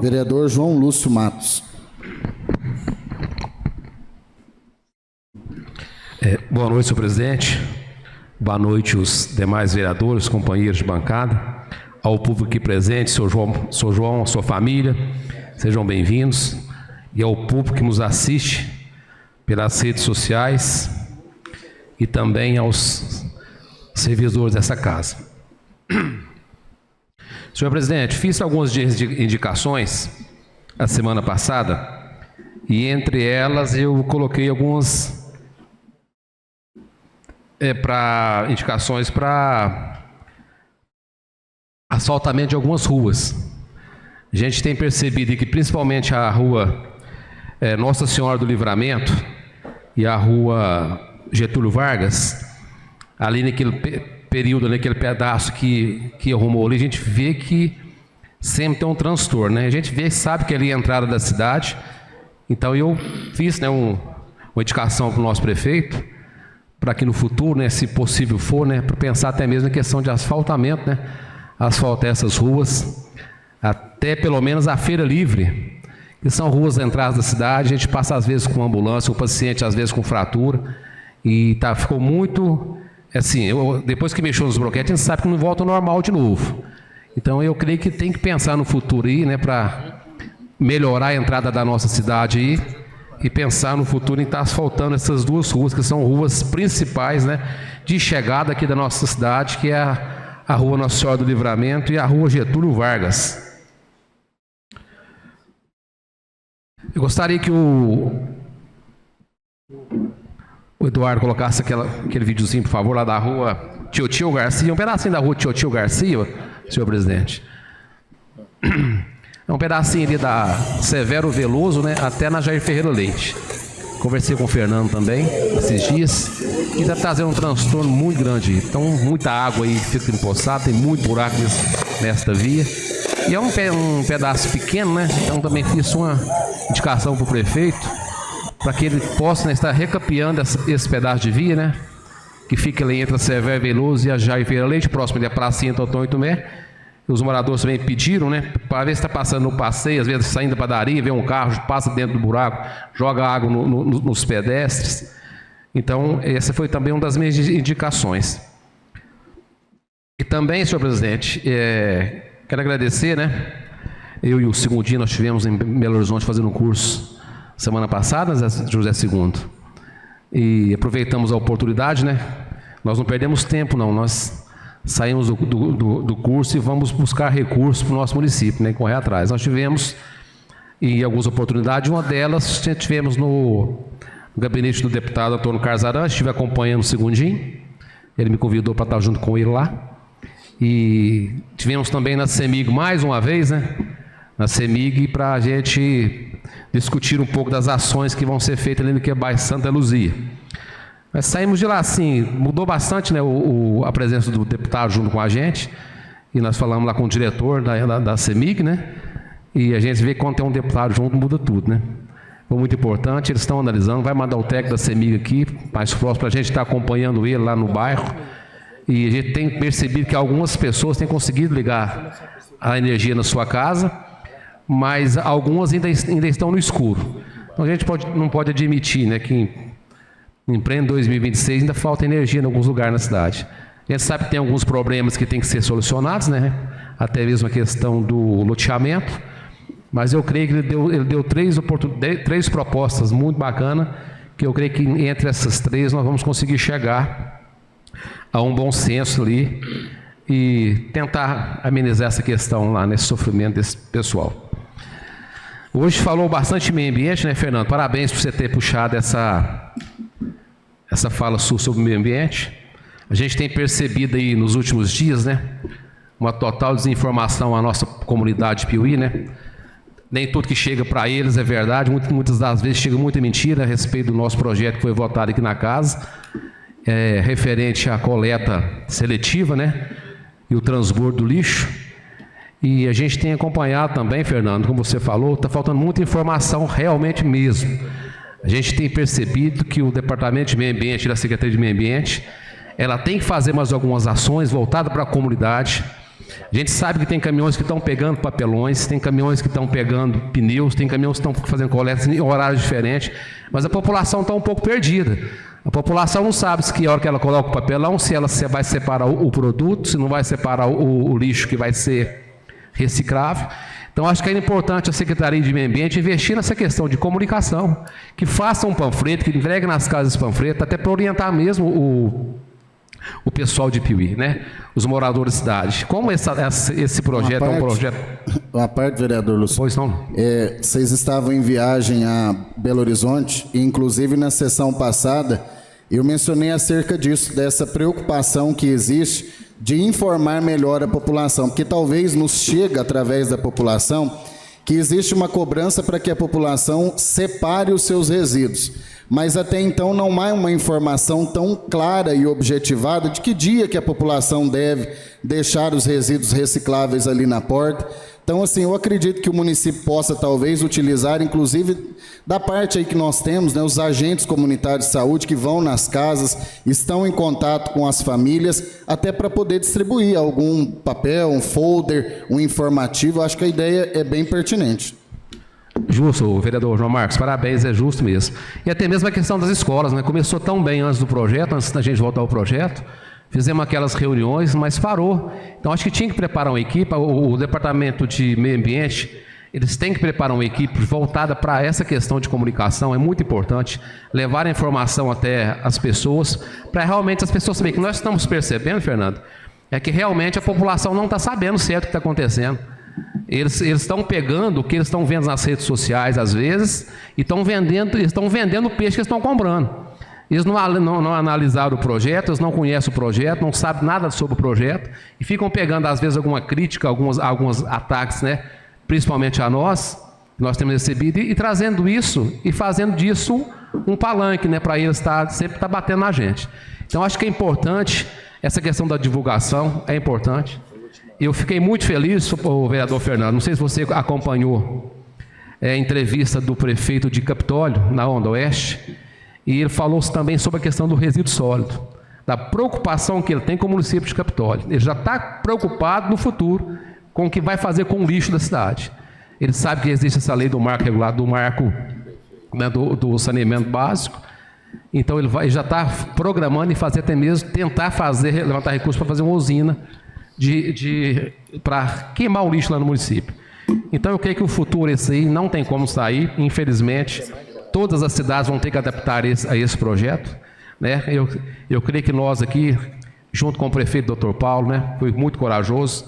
Vereador João Lúcio Matos. Boa noite, senhor presidente. Boa noite, os demais vereadores, companheiros de bancada, ao público aqui presente, senhor João, a sua família, sejam bem-vindos, e ao público que nos assiste pelas redes sociais e também aos servidores dessa casa. Senhor presidente, fiz algumas indicações a semana passada e entre elas eu coloquei algumas indicações para asfaltamento de algumas ruas. A gente tem percebido que principalmente a rua Nossa Senhora do Livramento e a rua Getúlio Vargas, ali naquele período, naquele pedaço que arrumou ali, a gente vê que sempre tem um transtorno, né? A gente vê, sabe que ali é a entrada da cidade. Então eu fiz, né, uma indicação para o nosso prefeito, para que no futuro, né, se possível for, né, para pensar até mesmo na questão de asfaltamento, né, asfaltar essas ruas, até pelo menos a Feira Livre, que são ruas entradas da cidade. A gente passa às vezes com ambulância, o paciente às vezes com fratura, e ficou muito assim, depois que mexeu nos broquetes, a gente sabe que não volta ao normal de novo. Então eu creio que tem que pensar no futuro aí, né, para melhorar a entrada da nossa cidade aí e pensar no futuro em estar asfaltando essas duas ruas, que são ruas principais, né, de chegada aqui da nossa cidade, que é a Rua Nossa Senhora do Livramento e a Rua Getúlio Vargas. Eu gostaria que o Eduardo colocasse aquele videozinho, por favor, lá da Rua Tio Garcia, um pedacinho da Rua Tio Garcia, senhor presidente. É um pedacinho ali da Severo Veloso, né, até na Jair Ferreira Leite. Conversei com o Fernando também esses dias e está trazendo um transtorno muito grande. Então, muita água aí fica empoçada, tem muito buraco nesta via. E é um pedaço pequeno, né? Então também fiz uma indicação para o prefeito para que ele possa, né, estar recapeando esse pedaço de via, né? Que fica ali entre a Severo Veloso e a Jair Ferreira Leite, próximo ali à Pracinha Antônio Tomé. Os moradores também pediram, né, para ver se está passando no passeio, às vezes saindo da padaria, vê um carro, passa dentro do buraco, joga água nos pedestres. Então, essa foi também uma das minhas indicações. E também, senhor presidente, quero agradecer, né, eu e o Segundinho, nós estivemos em Belo Horizonte fazendo um curso semana passada, José II. E aproveitamos a oportunidade, né, nós não perdemos tempo, não, nós saímos do curso e vamos buscar recursos para o nosso município, né, correr atrás. Nós tivemos, em algumas oportunidades, uma delas tivemos no gabinete do deputado Antônio Carlos Aranha, estive acompanhando o Segundinho, ele me convidou para estar junto com ele lá. E tivemos também na CEMIG mais uma vez, né, na CEMIG, para a gente discutir um pouco das ações que vão ser feitas ali no que é bairro Santa Luzia. Mas saímos de lá, assim, mudou bastante, né, a presença do deputado junto com a gente, e nós falamos lá com o diretor da CEMIG, né, e a gente vê que quando tem um deputado junto, muda tudo, né. Foi muito importante, eles estão analisando, vai mandar o técnico da CEMIG aqui, mais próximo, para a gente estar acompanhando ele lá no bairro, e a gente tem percebido que algumas pessoas têm conseguido ligar a energia na sua casa, mas algumas ainda estão no escuro. Então a gente não pode admitir, né, que em pleno 2026 ainda falta energia em alguns lugares na cidade. A gente sabe que tem alguns problemas que têm que ser solucionados, né? Até mesmo a questão do loteamento, mas eu creio que ele deu três propostas muito bacanas, que eu creio que entre essas três nós vamos conseguir chegar a um bom senso ali e tentar amenizar essa questão lá, nesse sofrimento desse pessoal. Hoje falou bastante meio ambiente, né, Fernando? Parabéns por você ter puxado essa fala sua sobre o meio ambiente. A gente tem percebido aí nos últimos dias, né, uma total desinformação à nossa comunidade de Piuí, né? Nem tudo que chega para eles é verdade, muitas das vezes chega muita mentira a respeito do nosso projeto que foi votado aqui na casa, referente à coleta seletiva, né, e o transbordo do lixo. E a gente tem acompanhado também, Fernando, como você falou, está faltando muita informação realmente mesmo. A gente tem percebido que o Departamento de Meio Ambiente e da Secretaria de Meio Ambiente, ela tem que fazer mais algumas ações voltadas para a comunidade. A gente sabe que tem caminhões que estão pegando papelões, tem caminhões que estão pegando pneus, tem caminhões que estão fazendo coletas em horários diferentes, mas a população está um pouco perdida. A população não sabe se que hora que ela coloca o papelão, se ela vai separar o produto, se não vai separar o lixo que vai ser reciclável. Então, acho que é importante a Secretaria de Meio Ambiente investir nessa questão de comunicação, que faça um panfleto, que entregue nas casas panfleto, até para orientar mesmo o pessoal de Piuí, né? Os moradores da cidade. Como esse projeto é um projeto... Uma parte, vereador Lúcio. Pois não. Vocês estavam em viagem a Belo Horizonte, e inclusive na sessão passada, eu mencionei acerca disso, dessa preocupação que existe de informar melhor a população, porque talvez nos chegue através da população que existe uma cobrança para que a população separe os seus resíduos, mas até então não há uma informação tão clara e objetivada de que dia que a população deve deixar os resíduos recicláveis ali na porta. Então, assim, eu acredito que o município possa talvez utilizar, inclusive, da parte aí que nós temos, né, os agentes comunitários de saúde que vão nas casas, estão em contato com as famílias, até para poder distribuir algum papel, um folder, um informativo. Acho que a ideia é bem pertinente. Justo, vereador João Marcos, parabéns, é justo mesmo. E até mesmo a questão das escolas, né? Começou tão bem antes do projeto, antes da gente voltar ao projeto, fizemos aquelas reuniões, mas parou. Então acho que tinha que preparar uma equipe, o Departamento de Meio Ambiente, eles têm que preparar uma equipe voltada para essa questão de comunicação, é muito importante, levar a informação até as pessoas, para realmente as pessoas saberem que nós estamos percebendo, Fernando, é que realmente a população não está sabendo certo o que está acontecendo. Eles estão pegando o que eles estão vendo nas redes sociais, às vezes, e estão vendendo o peixe que eles estão comprando. Eles não analisaram o projeto, eles não conhecem o projeto, não sabem nada sobre o projeto, e ficam pegando, às vezes, alguma crítica, alguns ataques, né, principalmente a nós temos recebido, e trazendo isso, e fazendo disso um palanque, né, para eles sempre estar batendo na gente. Então, acho que é importante, essa questão da divulgação é importante. Eu fiquei muito feliz, o vereador Fernando, não sei se você acompanhou a entrevista do prefeito de Capitólio, na Onda Oeste, e ele falou também sobre a questão do resíduo sólido, da preocupação que ele tem com o município de Capitólio. Ele já está preocupado no futuro com o que vai fazer com o lixo da cidade. Ele sabe que existe essa lei do marco regulado, do marco, né, do saneamento básico, então ele já está programando e fazer até mesmo, tentar levantar recursos para fazer uma usina para queimar o lixo lá no município. Então eu creio que o futuro esse aí não tem como sair, infelizmente, todas as cidades vão ter que adaptar a esse projeto, né? Eu creio que nós aqui, junto com o prefeito Dr. Paulo, né, foi muito corajoso,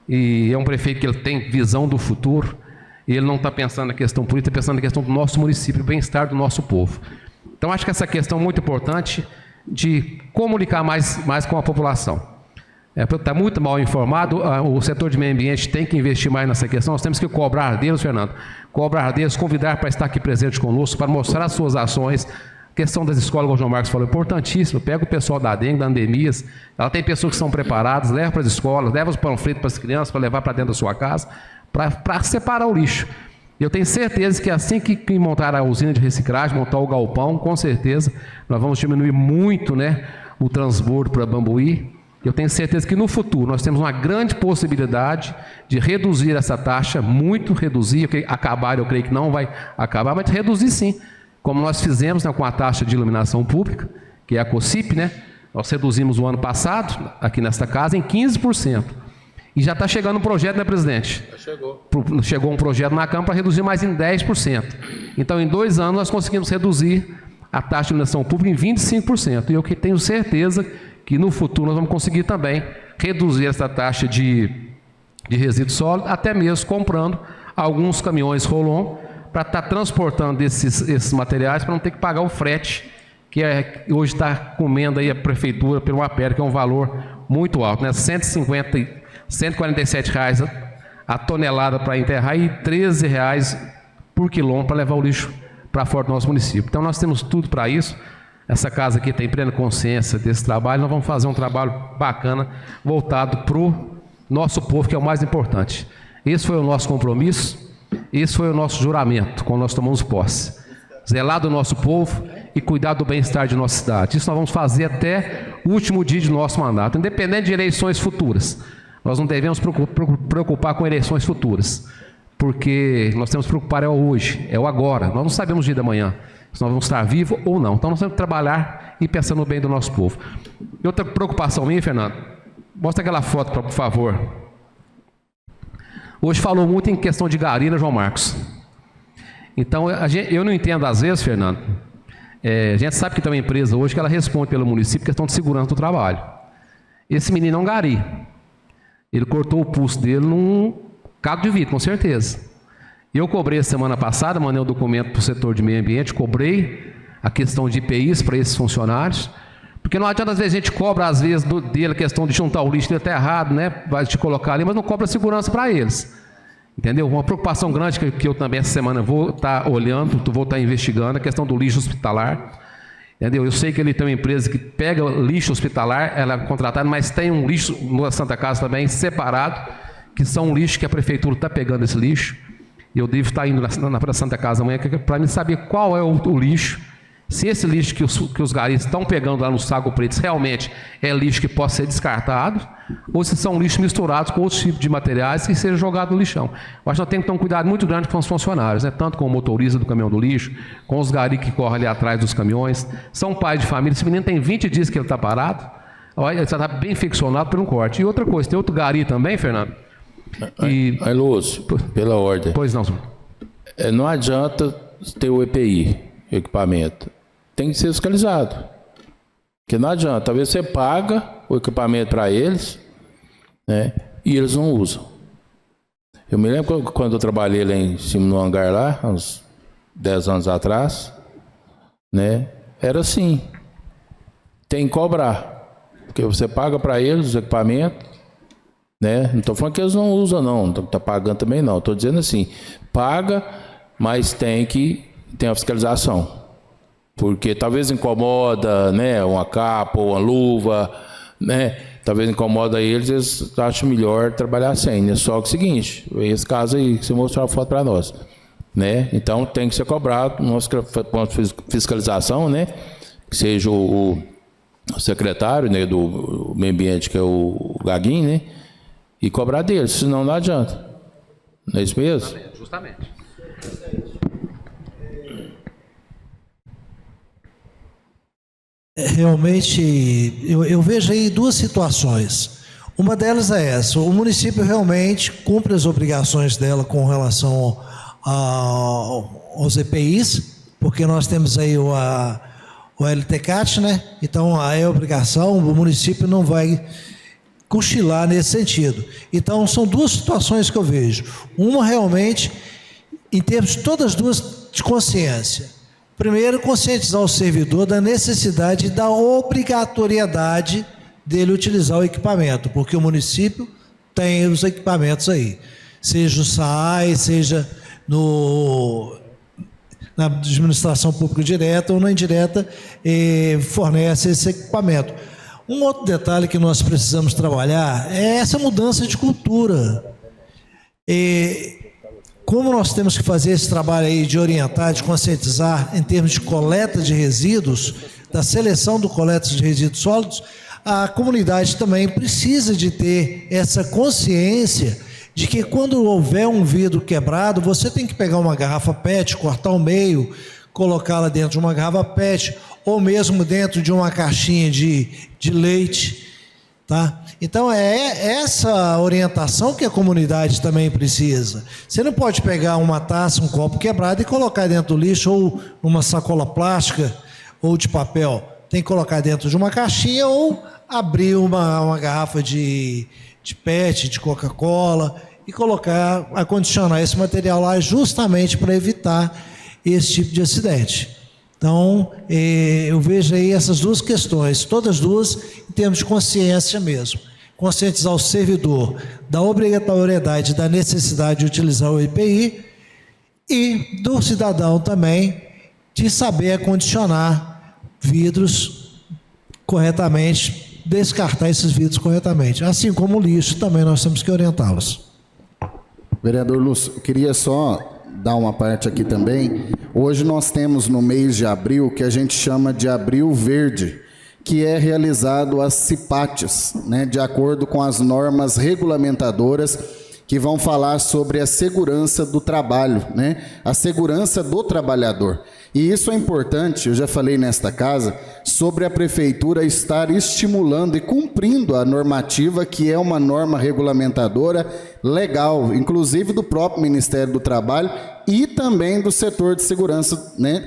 e é um prefeito que ele tem visão do futuro, e ele não está pensando na questão política, está pensando na questão do nosso município, do bem-estar do nosso povo. Então acho que essa questão é muito importante de comunicar mais com a população. Está muito mal informado, o setor de meio ambiente tem que investir mais nessa questão, nós temos que cobrar deles, Fernando, convidar para estar aqui presente conosco, para mostrar as suas ações. A questão das escolas, como o João Marcos falou, é importantíssimo. Pega o pessoal da dengue, da endemias, ela tem pessoas que são preparadas, leva para as escolas, leva os panfletos para as crianças, para levar para dentro da sua casa, para separar o lixo. Eu tenho certeza que assim que montar a usina de reciclagem, montar o galpão, com certeza nós vamos diminuir muito, né, o transbordo para Bambuí. Eu tenho certeza que no futuro nós temos uma grande possibilidade de reduzir essa taxa, muito reduzir, acabar eu creio que não vai acabar, mas reduzir sim, como nós fizemos, né, com a taxa de iluminação pública, que é a COSIP, né? Nós reduzimos o ano passado, aqui nesta casa, em 15%. E já está chegando um projeto, né, presidente? Chegou um projeto na Câmara para reduzir mais em 10%. Então, em 2 anos, nós conseguimos reduzir a taxa de iluminação pública em 25%. E eu que tenho certeza que no futuro nós vamos conseguir também reduzir essa taxa de resíduo sólido, até mesmo comprando alguns caminhões Rolon para estar transportando esses materiais, para não ter que pagar o frete, que hoje está comendo aí a prefeitura pelo APER, que é um valor muito alto, né? R$ 147 a tonelada para enterrar e R$ 13 por quilômetro para levar o lixo para fora do nosso município. Então nós temos tudo para isso. Essa casa aqui tem plena consciência desse trabalho. Nós vamos fazer um trabalho bacana, voltado para o nosso povo, que é o mais importante. Esse foi o nosso compromisso, esse foi o nosso juramento, quando nós tomamos posse. Zelar do nosso povo e cuidar do bem-estar de nossa cidade. Isso nós vamos fazer até o último dia de nosso mandato, independente de eleições futuras. Nós não devemos preocupar com eleições futuras, porque nós temos que preocupar é o hoje, é o agora. Nós não sabemos o dia da manhã, se nós vamos estar vivos ou não. Então nós temos que trabalhar e pensar no bem do nosso povo. E outra preocupação minha, Fernando, mostra aquela foto, por favor. Hoje falou muito em questão de gari, né, João Marcos? Então eu não entendo às vezes, Fernando, a gente sabe que tem uma empresa hoje que ela responde pelo município questão de segurança do trabalho. Esse menino é um gari. Ele cortou o pulso dele num caco de vidro, com certeza. Eu cobrei semana passada, mandei um documento para o setor de meio ambiente, cobrei a questão de IPIs para esses funcionários, porque não adianta, às vezes, a gente cobra, às vezes, dele a questão de juntar o lixo, ele está errado, né? Vai te colocar ali, mas não cobra segurança para eles. Entendeu? Uma preocupação grande que eu também essa semana vou estar olhando, vou estar investigando, a questão do lixo hospitalar. Entendeu? Eu sei que ele tem uma empresa que pega lixo hospitalar, ela é contratada, mas tem um lixo na Santa Casa também separado, que são um lixo que a prefeitura está pegando esse lixo. Eu devo estar indo na Santa Casa amanhã para me saber qual é o lixo se esse lixo que os garis estão pegando lá no saco preto realmente é lixo que possa ser descartado, ou se são lixos misturados com outros tipos de materiais que seja jogado no lixão. Eu acho que nós temos que ter um cuidado muito grande com os funcionários, né? Tanto com o motorista do caminhão do lixo, com os garis que correm ali atrás dos caminhões. São pais de família, esse menino tem 20 dias que ele está parado, olha, ele está bem ficcionado por um corte. E outra coisa, tem outro gari também, Fernando? Aí, Lúcio, pela ordem. Pois não, senhor. Não adianta ter o EPI, equipamento. Tem que ser fiscalizado. Porque não adianta. Talvez você paga o equipamento para eles, né, e eles não usam. Eu me lembro quando eu trabalhei lá em cima no hangar lá, uns 10 anos atrás, né, era assim. Tem que cobrar. Porque você paga para eles os equipamentos, né? Não estou falando que eles não usam, não. Não está pagando também, não. Estou dizendo assim, paga, mas tem a fiscalização. Porque talvez incomoda, né, uma capa ou uma luva, né? Talvez incomoda eles acham melhor trabalhar sem, né? Só que é o seguinte, esse caso aí que você mostrou a foto para nós, né? Então tem que ser cobrado uma fiscalização, né? Que seja o secretário, né, do meio ambiente, que é o Gaguinho, né? E cobrar deles, senão não adianta. Não é isso mesmo? Justamente. Realmente, eu vejo aí duas situações. Uma delas é essa: o município realmente cumpre as obrigações dela com relação aos EPIs, porque nós temos aí o LTCAT, né? Então, é obrigação, o município não vai cochilar nesse sentido. Então, são duas situações que eu vejo. Uma, realmente, em termos, todas duas, de consciência. Primeiro, conscientizar o servidor da necessidade e da obrigatoriedade dele utilizar o equipamento, porque o município tem os equipamentos aí, seja o SAI, seja na administração pública direta ou na indireta, fornece esse equipamento. Um outro detalhe que nós precisamos trabalhar é essa mudança de cultura. Como nós temos que fazer esse trabalho aí de orientar, de conscientizar em termos de coleta de resíduos, da seleção do coleta de resíduos sólidos, a comunidade também precisa de ter essa consciência de que quando houver um vidro quebrado, você tem que pegar uma garrafa PET, cortar ao meio, colocá-la dentro de uma garrafa PET, ou mesmo dentro de uma caixinha de leite, tá? Então é essa orientação que a comunidade também precisa. Você não pode pegar uma taça, um copo quebrado e colocar dentro do lixo, ou numa sacola plástica ou de papel. Tem que colocar dentro de uma caixinha ou abrir uma garrafa de PET, de Coca-Cola, e colocar, acondicionar esse material lá justamente para evitar esse tipo de acidente. Então, eu vejo aí essas duas questões, todas duas em termos de consciência mesmo. Conscientizar o servidor da obrigatoriedade, da necessidade de utilizar o EPI, e do cidadão também de saber acondicionar vidros corretamente, descartar esses vidros corretamente. Assim como o lixo, também nós temos que orientá-los. Vereador Lúcio, eu queria só dar uma parte aqui também. Hoje nós temos no mês de abril, que a gente chama de Abril Verde, que é realizado as CIPATES, né, de acordo com as normas regulamentadoras que vão falar sobre a segurança do trabalho, né, a segurança do trabalhador. E isso é importante, eu já falei nesta casa, sobre a prefeitura estar estimulando e cumprindo a normativa, que é uma norma regulamentadora legal, inclusive do próprio Ministério do Trabalho e também do setor de segurança, né,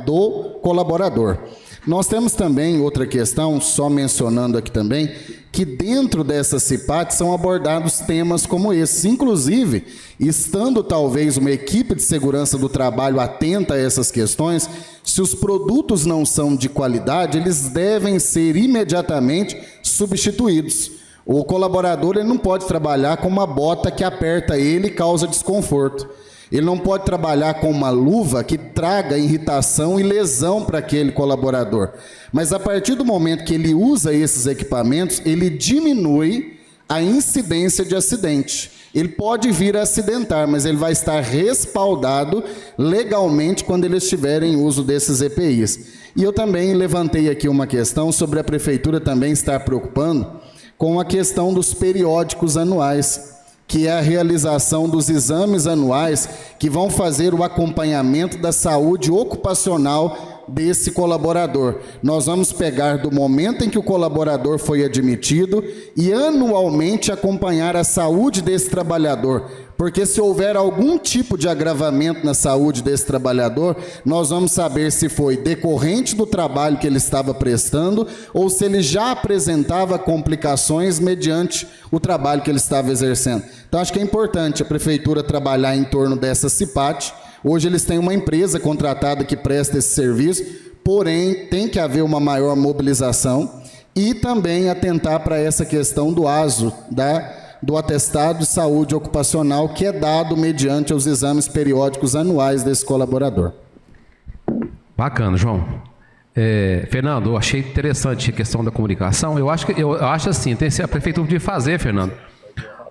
do colaborador. Nós temos também outra questão, só mencionando aqui também, que dentro dessa CIPAT são abordados temas como esses. Inclusive, estando talvez uma equipe de segurança do trabalho atenta a essas questões, se os produtos não são de qualidade, eles devem ser imediatamente substituídos. O colaborador ele não pode trabalhar com uma bota que aperta ele e causa desconforto. Ele não pode trabalhar com uma luva que traga irritação e lesão para aquele colaborador. Mas a partir do momento que ele usa esses equipamentos, ele diminui a incidência de acidente. Ele pode vir a acidentar, mas ele vai estar respaldado legalmente quando ele estiver em uso desses EPIs. E eu também levantei aqui uma questão sobre a prefeitura também estar preocupando com a questão dos periódicos anuais, que é a realização dos exames anuais que vão fazer o acompanhamento da saúde ocupacional desse colaborador. Nós vamos pegar do momento em que o colaborador foi admitido e anualmente acompanhar a saúde desse trabalhador, porque se houver algum tipo de agravamento na saúde desse trabalhador, nós vamos saber se foi decorrente do trabalho que ele estava prestando ou se ele já apresentava complicações mediante o trabalho que ele estava exercendo. Então, acho que é importante a prefeitura trabalhar em torno dessa CIPAT. Hoje eles têm uma empresa contratada que presta esse serviço, porém tem que haver uma maior mobilização e também atentar para essa questão do ASO, do atestado de saúde ocupacional, que é dado mediante os exames periódicos anuais desse colaborador. Bacana, João. Fernando, eu achei interessante a questão da comunicação. Eu acho assim, a prefeitura podia fazer, Fernando,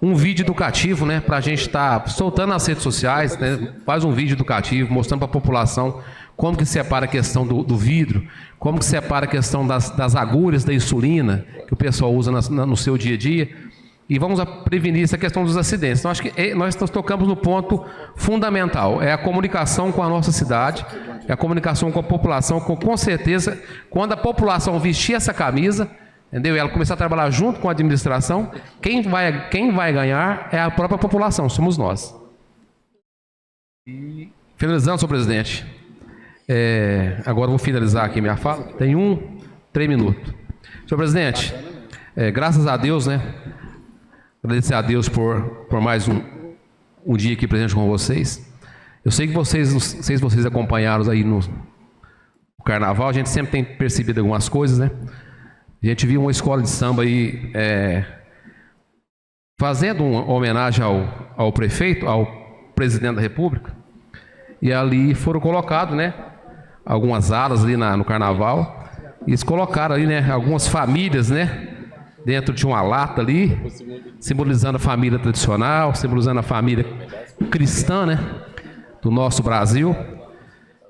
um vídeo educativo, né, para a gente estar soltando nas redes sociais, né, faz um vídeo educativo, mostrando para a população como que separa a questão do vidro, como que separa a questão das agulhas da insulina, que o pessoal usa no seu dia a dia, e vamos prevenir essa questão dos acidentes. Então, acho que nós tocamos no ponto fundamental, é a comunicação com a nossa cidade, é a comunicação com a população, com certeza, quando a população vestir essa camisa, entendeu? Ela começar a trabalhar junto com a administração, quem vai ganhar é a própria população, somos nós. E, finalizando, senhor presidente, agora eu vou finalizar aqui minha fala, tem 3 minutos. Senhor presidente, graças a Deus, né? Agradecer a Deus por mais um dia aqui presente com vocês. Eu sei que vocês, não sei se vocês acompanharam aí no carnaval, a gente sempre tem percebido algumas coisas, né? A gente viu uma escola de samba aí fazendo uma homenagem ao prefeito, ao presidente da República, e ali foram colocados, né, algumas alas ali no carnaval, e eles colocaram ali, né, algumas famílias, né, dentro de uma lata ali, simbolizando a família tradicional, simbolizando a família cristã, né, do nosso Brasil.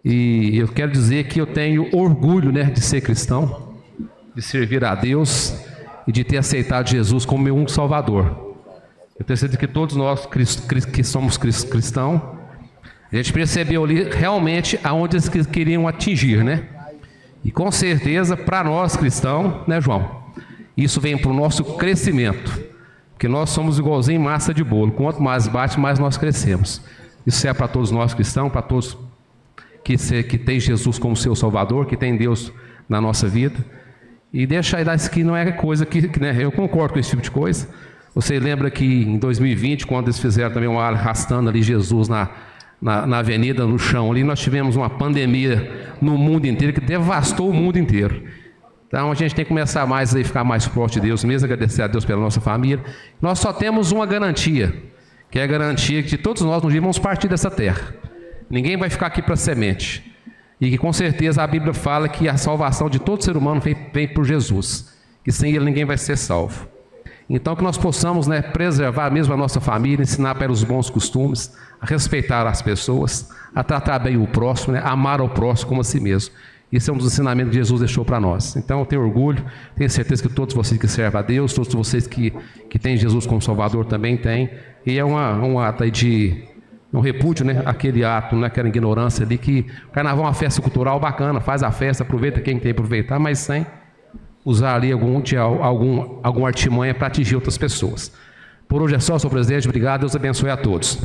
E eu quero dizer que eu tenho orgulho, né, de ser cristão, de servir a Deus e de ter aceitado Jesus como meu único Salvador. Eu tenho certeza que todos nós que somos cristãos, a gente percebeu ali realmente aonde eles queriam atingir, né? E com certeza, para nós cristãos, né, João? Isso vem para o nosso crescimento, porque nós somos igualzinho massa de bolo. Quanto mais bate, mais nós crescemos. Isso é para todos nós cristãos, para todos que tem Jesus como seu Salvador, que tem Deus na nossa vida. E deixa aí, isso aqui não é coisa que né, eu concordo com esse tipo de coisa. Você lembra que em 2020, quando eles fizeram também uma arrastando ali Jesus na avenida, no chão ali, nós tivemos uma pandemia no mundo inteiro que devastou o mundo inteiro. Então a gente tem que começar mais a ficar mais próximo de Deus mesmo, agradecer a Deus pela nossa família. Nós só temos uma garantia, que é a garantia que todos nós um dia vamos partir dessa terra. Ninguém vai ficar aqui para semente. E que com certeza a Bíblia fala que a salvação de todo ser humano vem por Jesus, que sem ele ninguém vai ser salvo. Então que nós possamos, né, preservar mesmo a nossa família, ensinar para os bons costumes, a respeitar as pessoas, a tratar bem o próximo, né, amar ao próximo como a si mesmo. Isso é um dos ensinamentos que Jesus deixou para nós. Então eu tenho orgulho, tenho certeza que todos vocês que servem a Deus, todos vocês que têm Jesus como Salvador também têm. E é um ato aí de um repúdio, né? Aquele ato, né? Aquela ignorância ali, que o carnaval é uma festa cultural bacana, faz a festa, aproveita quem tem que aproveitar, mas sem usar ali alguma artimanha para atingir outras pessoas. Por hoje é só, senhor presidente. Obrigado, Deus abençoe a todos.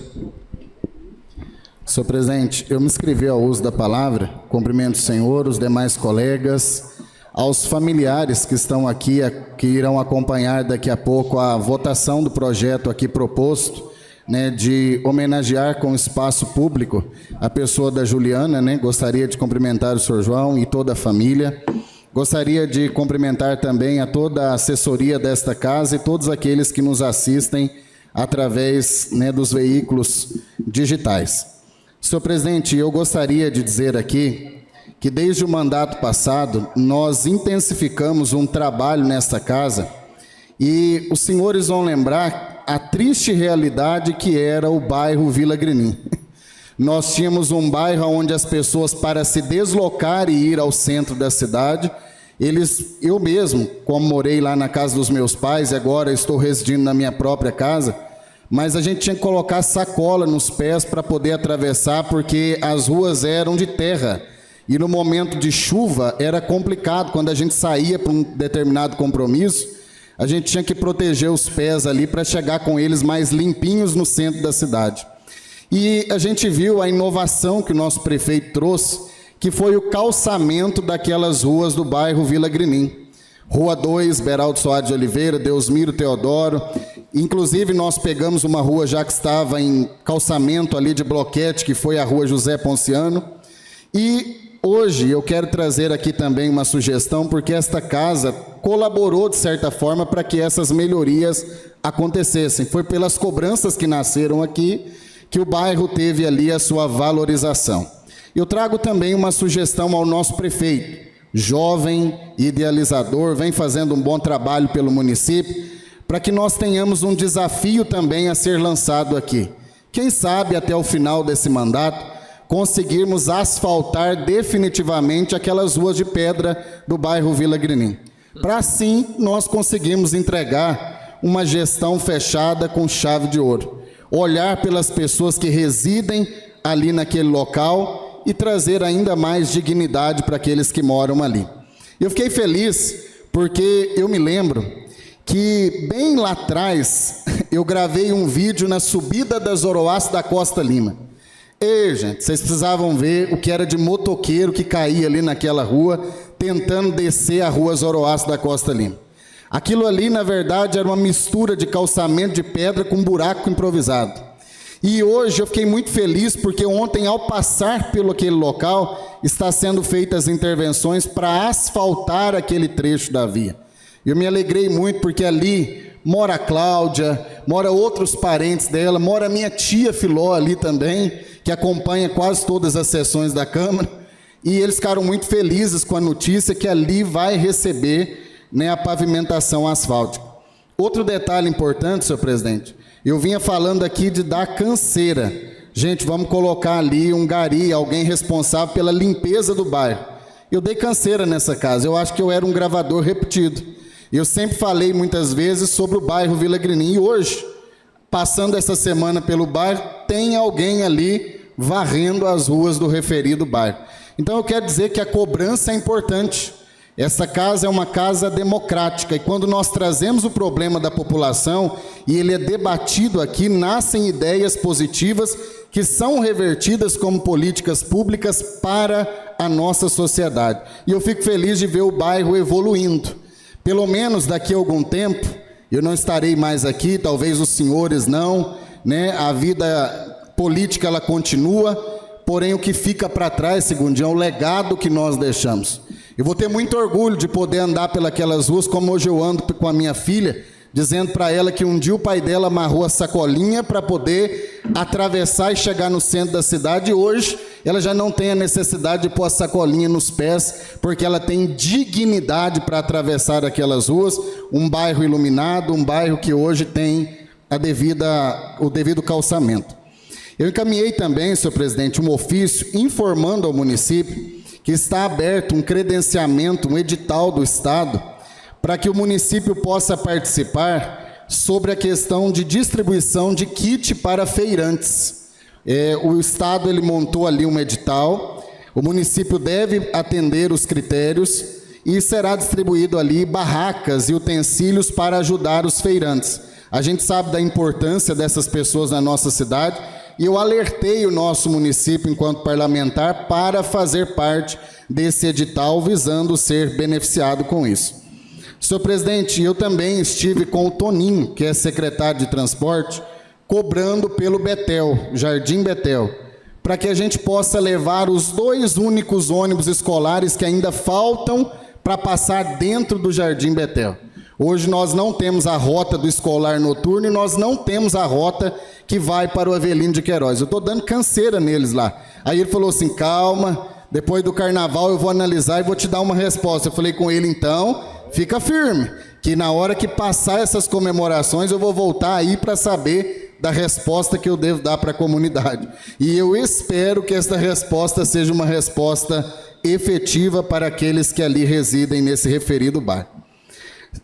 Senhor presidente, eu me inscrevi ao uso da palavra, cumprimento o senhor, os demais colegas, aos familiares que estão aqui, que irão acompanhar daqui a pouco a votação do projeto aqui proposto, né, de homenagear com espaço público a pessoa da Juliana, né? Gostaria de cumprimentar o senhor João e toda a família. Gostaria de cumprimentar também a toda a assessoria desta casa e todos aqueles que nos assistem através, né, dos veículos digitais. Senhor presidente, eu gostaria de dizer aqui que desde o mandato passado nós intensificamos um trabalho nesta casa e os senhores vão lembrar a triste realidade que era o bairro Vila Grinim. Nós tínhamos um bairro onde as pessoas, para se deslocar e ir ao centro da cidade, eu mesmo, como morei lá na casa dos meus pais, e agora estou residindo na minha própria casa, mas a gente tinha que colocar sacola nos pés para poder atravessar, porque as ruas eram de terra. E no momento de chuva era complicado, quando a gente saía para um determinado compromisso, a gente tinha que proteger os pés ali para chegar com eles mais limpinhos no centro da cidade. E a gente viu a inovação que o nosso prefeito trouxe, que foi o calçamento daquelas ruas do bairro Vila Grinim. Rua 2, Beraldo Soares de Oliveira, Deusmiro Teodoro. Inclusive, nós pegamos uma rua já que estava em calçamento ali de bloquete, que foi a rua José Ponciano. E hoje eu quero trazer aqui também uma sugestão, porque esta casa colaborou, de certa forma, para que essas melhorias acontecessem. Foi pelas cobranças que nasceram aqui que o bairro teve ali a sua valorização. Eu trago também uma sugestão ao nosso prefeito, jovem, idealizador, vem fazendo um bom trabalho pelo município, para que nós tenhamos um desafio também a ser lançado aqui. Quem sabe até o final desse mandato conseguirmos asfaltar definitivamente aquelas ruas de pedra do bairro Vila Grinim. Para assim nós conseguirmos entregar uma gestão fechada com chave de ouro. Olhar pelas pessoas que residem ali naquele local e trazer ainda mais dignidade para aqueles que moram ali. Eu fiquei feliz porque eu me lembro que bem lá atrás eu gravei um vídeo na subida da Zoroastro da Costa Lima. E, gente, vocês precisavam ver o que era de motoqueiro que caía ali naquela rua, tentando descer a rua Zoroastro da Costa Lima. Aquilo ali, na verdade, era uma mistura de calçamento de pedra com buraco improvisado. E hoje eu fiquei muito feliz porque ontem, ao passar pelo aquele local, está sendo feitas intervenções para asfaltar aquele trecho da via. Eu me alegrei muito porque ali mora a Cláudia, mora outros parentes dela, mora a minha tia Filó ali também, que acompanha quase todas as sessões da Câmara, e eles ficaram muito felizes com a notícia que ali vai receber, né, a pavimentação asfáltica. Outro detalhe importante, senhor presidente, eu vinha falando aqui de dar canseira. Gente, vamos colocar ali um gari, alguém responsável pela limpeza do bairro. Eu dei canseira nessa casa, eu acho que eu era um gravador repetido. Eu sempre falei muitas vezes sobre o bairro Vila Grinim, e hoje, passando essa semana pelo bairro, tem alguém ali varrendo as ruas do referido bairro. Então eu quero dizer que a cobrança é importante. Essa casa é uma casa democrática, e quando nós trazemos o problema da população e ele é debatido aqui, nascem ideias positivas que são revertidas como políticas públicas para a nossa sociedade. E eu fico feliz de ver o bairro evoluindo. Pelo menos daqui a algum tempo, eu não estarei mais aqui, talvez os senhores não, né? A vida política ela continua, porém o que fica para trás, Segundinho, é o legado que nós deixamos. Eu vou ter muito orgulho de poder andar pelas ruas, como hoje eu ando com a minha filha, dizendo para ela que um dia o pai dela amarrou a sacolinha para poder atravessar e chegar no centro da cidade, e hoje ela já não tem a necessidade de pôr a sacolinha nos pés, porque ela tem dignidade para atravessar aquelas ruas, um bairro iluminado, um bairro que hoje tem o devido calçamento. Eu encaminhei também, senhor presidente, um ofício informando ao município que está aberto um credenciamento, um edital do Estado, para que o município possa participar sobre a questão de distribuição de kit para feirantes. O Estado ele montou ali um edital, o município deve atender os critérios e será distribuído ali barracas e utensílios para ajudar os feirantes. A gente sabe da importância dessas pessoas na nossa cidade, e eu alertei o nosso município, enquanto parlamentar, para fazer parte desse edital, visando ser beneficiado com isso. Senhor presidente, eu também estive com o Toninho, que é secretário de transporte, cobrando pelo Betel, Jardim Betel, para que a gente possa levar os 2 únicos ônibus escolares que ainda faltam para passar dentro do Jardim Betel. Hoje nós não temos a rota do escolar noturno e nós não temos a rota que vai para o Avelino de Queiroz. Eu estou dando canseira neles lá. Aí ele falou assim, calma, depois do carnaval eu vou analisar e vou te dar uma resposta. Eu falei com ele, então, fica firme, que na hora que passar essas comemorações eu vou voltar aí para saber da resposta que eu devo dar para a comunidade. E eu espero que esta resposta seja uma resposta efetiva para aqueles que ali residem nesse referido bairro.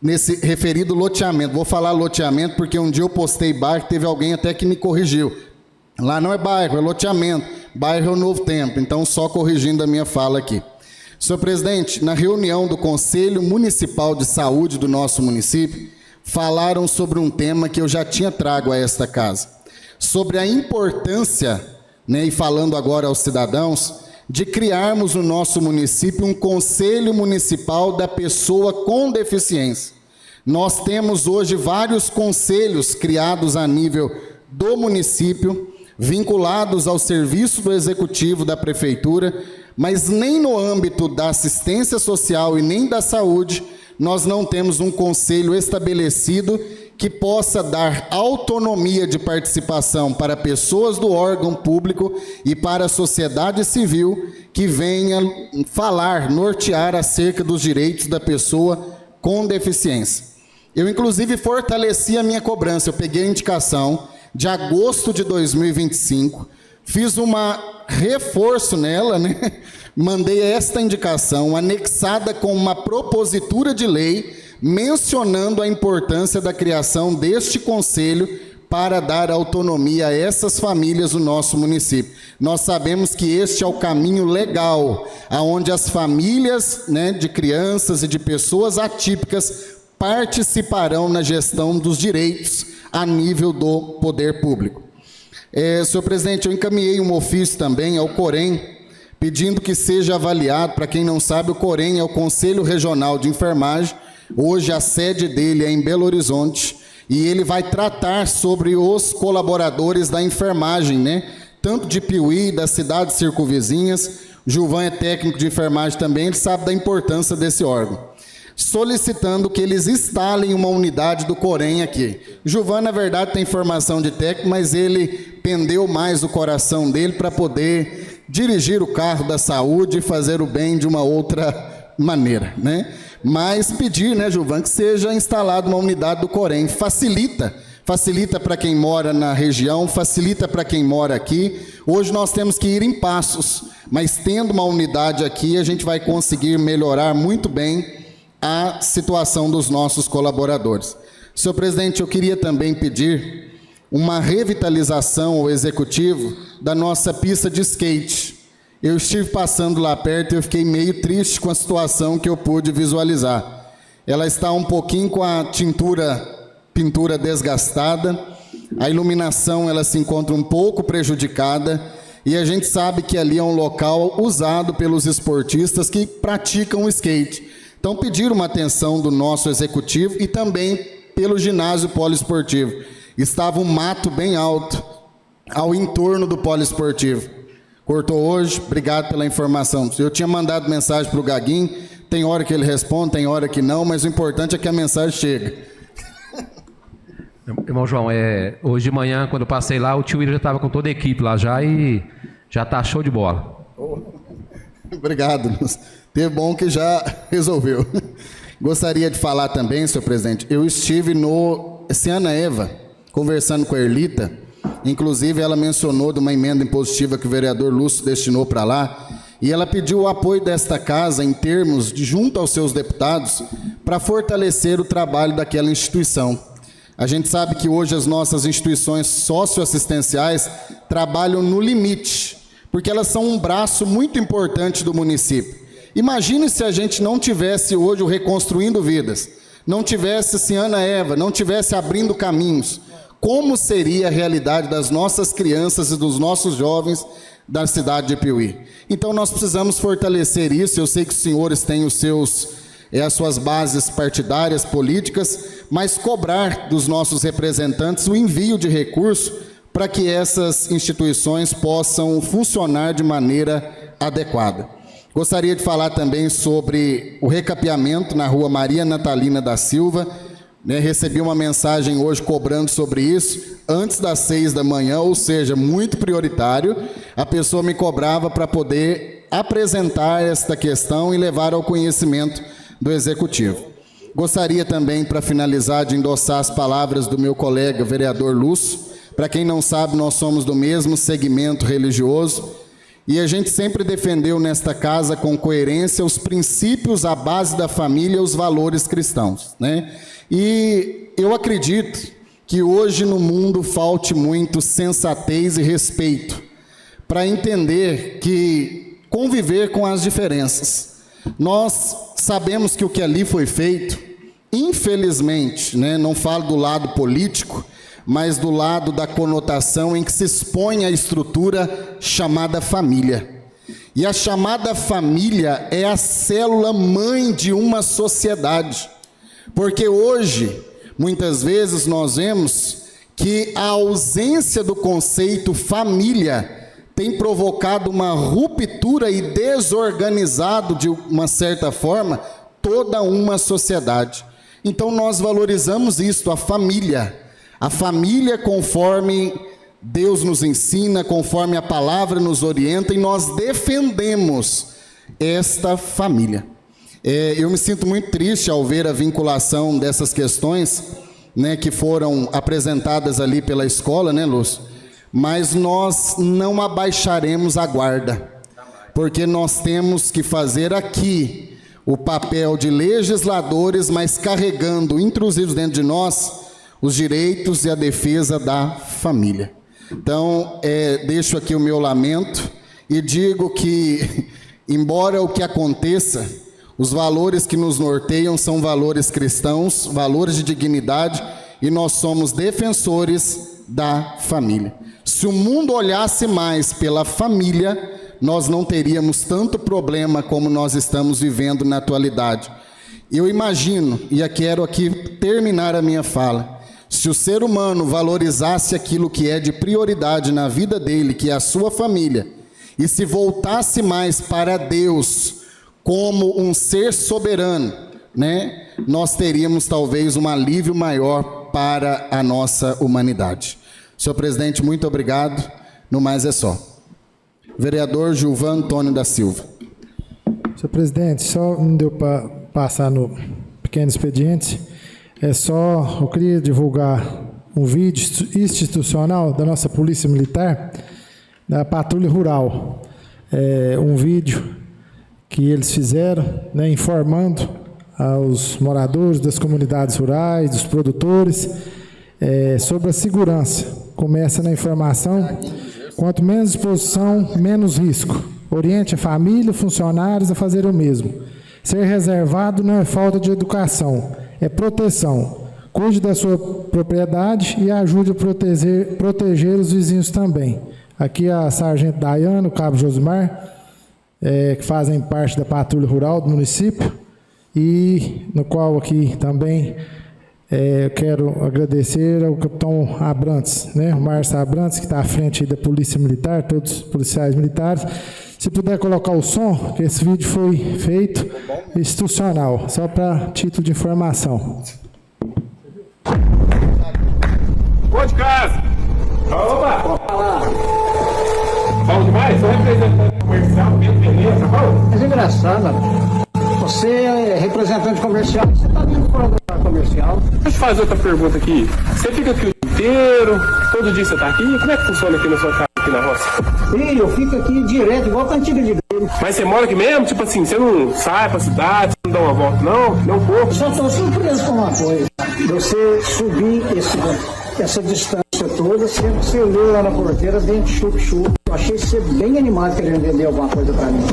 Nesse referido loteamento. Vou falar loteamento porque um dia eu postei bairro, teve alguém até que me corrigiu. Lá não é bairro, é loteamento. Bairro é o Novo Tempo. Então, só corrigindo a minha fala aqui. Senhor presidente, na reunião do Conselho Municipal de Saúde do nosso município, falaram sobre um tema que eu já tinha trago a esta casa. Sobre a importância, né, e falando agora aos cidadãos, de criarmos no nosso município um Conselho Municipal da Pessoa com Deficiência. Nós temos hoje vários conselhos criados a nível do município, vinculados ao serviço do Executivo da Prefeitura, mas nem no âmbito da assistência social e nem da saúde, nós não temos um conselho estabelecido que possa dar autonomia de participação para pessoas do órgão público e para a sociedade civil que venha falar, nortear acerca dos direitos da pessoa com deficiência. Eu, inclusive, fortaleci a minha cobrança. Eu peguei a indicação de agosto de 2025, fiz um reforço nela, né? Mandei esta indicação anexada com uma propositura de lei mencionando a importância da criação deste conselho para dar autonomia a essas famílias do nosso município. Nós sabemos que este é o caminho legal, aonde as famílias, né, de crianças e de pessoas atípicas participarão na gestão dos direitos a nível do poder público. Senhor presidente, eu encaminhei um ofício também ao Corém, pedindo que seja avaliado. Para quem não sabe, o Corém é o Conselho Regional de Enfermagem. Hoje a sede dele é em Belo Horizonte e ele vai tratar sobre os colaboradores da enfermagem, né? Tanto de Piuí, das cidades circunvizinhas. O Gilvan é técnico de enfermagem também, ele sabe da importância desse órgão. Solicitando que eles instalem uma unidade do Corém aqui. Gilvan, na verdade, tem formação de técnico, mas ele pendeu mais o coração dele para poder dirigir o carro da saúde e fazer o bem de uma outra maneira, né? Mas pedir, né, Gilvan, que seja instalada uma unidade do Corém. Facilita para quem mora na região, facilita para quem mora aqui. Hoje nós temos que ir em passos, mas tendo uma unidade aqui, a gente vai conseguir melhorar muito bem a situação dos nossos colaboradores. Senhor presidente, eu queria também pedir uma revitalização ao Executivo da nossa pista de skate. Eu estive passando lá perto e eu fiquei meio triste com a situação que eu pude visualizar. Ela está um pouquinho com a pintura desgastada, a iluminação ela se encontra um pouco prejudicada e a gente sabe que ali é um local usado pelos esportistas que praticam o skate. Então, pedir uma atenção do nosso Executivo e também pelo ginásio poliesportivo. Estava um mato bem alto ao entorno do poliesportivo. Cortou hoje, obrigado pela informação. Eu tinha mandado mensagem para o Gaguinho, tem hora que ele responde, tem hora que não, mas o importante é que a mensagem chega. Irmão João, hoje de manhã, quando eu passei lá, o tio William já estava com toda a equipe lá já e já está show de bola. Obrigado, é bom que já resolveu. Gostaria de falar também, senhor presidente, eu estive no Ciana Eva, conversando com a Erlita, inclusive ela mencionou de uma emenda impositiva que o vereador Lúcio destinou para lá, e ela pediu o apoio desta casa em termos de, junto aos seus deputados, para fortalecer o trabalho daquela instituição. A gente sabe que hoje as nossas instituições socioassistenciais trabalham no limite, porque elas são um braço muito importante do município. Imagine se a gente não tivesse hoje o Reconstruindo Vidas, não tivesse Ciana Eva, não tivesse Abrindo Caminhos, como seria a realidade das nossas crianças e dos nossos jovens da cidade de Piuí. Então nós precisamos fortalecer isso. Eu sei que os senhores têm as suas bases partidárias, políticas, mas cobrar dos nossos representantes o envio de recursos para que essas instituições possam funcionar de maneira adequada. Gostaria de falar também sobre o recapeamento na rua Maria Natalina da Silva. Recebi uma mensagem hoje cobrando sobre isso, antes das 6 da manhã, ou seja, muito prioritário. A pessoa me cobrava para poder apresentar esta questão e levar ao conhecimento do Executivo. Gostaria também, para finalizar, de endossar as palavras do meu colega vereador Lúcio. Para quem não sabe, nós somos do mesmo segmento religioso e a gente sempre defendeu nesta casa com coerência os princípios, a base da família, os valores cristãos, né? E eu acredito que hoje no mundo falte muito sensatez e respeito para entender que conviver com as diferenças. Nós sabemos que o que ali foi feito, infelizmente, né, não falo do lado político, mas do lado da conotação em que se expõe a estrutura chamada família. E a chamada família é a célula mãe de uma sociedade. Porque hoje, muitas vezes, nós vemos que a ausência do conceito família tem provocado uma ruptura e desorganizado, de uma certa forma, toda uma sociedade. Então nós valorizamos isto, a família conforme Deus nos ensina, conforme a palavra nos orienta, e nós defendemos esta família. Eu me sinto muito triste ao ver a vinculação dessas questões, né, que foram apresentadas ali pela escola, né, Lúcio? Mas nós não abaixaremos a guarda, porque nós temos que fazer aqui o papel de legisladores, mas carregando, intrusivos dentro de nós, os direitos e a defesa da família. Então, deixo aqui o meu lamento e digo que, embora o que aconteça, os valores que nos norteiam são valores cristãos, valores de dignidade, e nós somos defensores da família. Se o mundo olhasse mais pela família, nós não teríamos tanto problema como nós estamos vivendo na atualidade. Eu imagino, e eu quero aqui terminar a minha fala, se o ser humano valorizasse aquilo que é de prioridade na vida dele, que é a sua família, e se voltasse mais para Deus como um ser soberano, né, nós teríamos talvez um alívio maior para a nossa humanidade. Senhor presidente, muito obrigado. No mais é só. Vereador Gilvan Antônio da Silva. Senhor presidente, só não deu para passar no pequeno expediente. Eu queria divulgar um vídeo institucional da nossa Polícia Militar, da Patrulha Rural. Um vídeo que eles fizeram, né, informando aos moradores das comunidades rurais, dos produtores, sobre a segurança. Começa na informação: quanto menos exposição, menos risco. Oriente a família, funcionários a fazer o mesmo. Ser reservado não é falta de educação, é proteção. Cuide da sua propriedade e ajude a proteger os vizinhos também. Aqui a Sargento Dayana, o Cabo Josimar, que fazem parte da Patrulha Rural do município, e no qual aqui também quero agradecer ao capitão Abrantes, né, o Márcio Abrantes, que está à frente da Polícia Militar, todos os policiais militares. Se puder colocar o som, que esse vídeo foi feito institucional, só para título de informação. Boa de casa! Opa! Pode falar! Bom demais? Sou representante comercial, beleza, bom? Mas é engraçado, você é representante comercial, você está vindo fora da comercial. Deixa eu te fazer outra pergunta aqui. Você fica aqui o dia inteiro, todo dia você está aqui? Como é que funciona aqui na sua casa, aqui na roça? Sim, eu fico aqui direto, igual a cantiga de beiro. Mas você mora aqui mesmo? Tipo assim, você não sai pra cidade, você não dá uma volta, não? Não pouco? Só estou surpreso com uma coisa. Você subir essa distância toda, você olhou lá na porteira, dentro de chup-chup. Eu achei você bem animado querendo vender alguma coisa pra mim.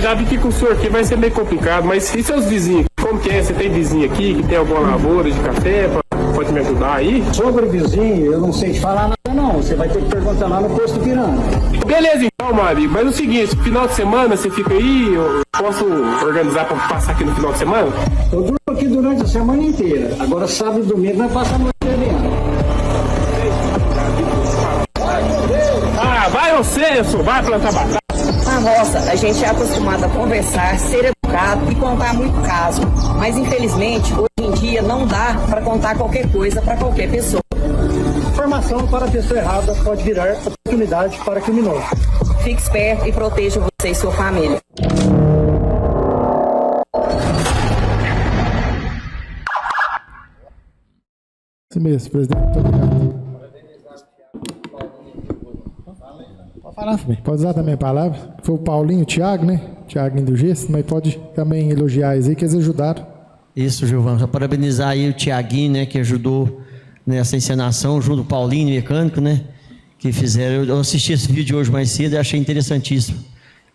Já vi que com o senhor aqui vai ser meio complicado, mas e seus vizinhos? Como que é? Você tem vizinho aqui que tem alguma lavoura de café? Pode me ajudar aí? Sobre o vizinho, eu não sei te falar nada não. Você vai ter que perguntar lá no posto Piranga. Beleza então, meu amigo. Mas é o seguinte, final de semana você fica aí? Eu posso organizar pra passar aqui no final de semana? Eu durmo aqui durante a semana inteira. Agora sábado e domingo nós passamos bebendo. Vai você, vai plantar batata. Na roça, a gente é acostumado a conversar, ser educado e contar muito caso. Mas, infelizmente, hoje em dia não dá para contar qualquer coisa para qualquer pessoa. Informação para a pessoa errada pode virar oportunidade para criminoso. Fique esperto e proteja você e sua família. Isso mesmo, presidente. Muito obrigado. Pode falar também. Pode usar também a palavra. Foi o Paulinho, o Thiago, né? Thiaguinho do Gesso, mas pode também elogiar eles aí, que eles ajudaram. Isso, Gilvão. Só parabenizar aí o Thiaguinho, né, que ajudou nessa encenação, junto ao Paulinho, mecânico, né, que fizeram. Eu assisti esse vídeo hoje mais cedo e achei interessantíssimo.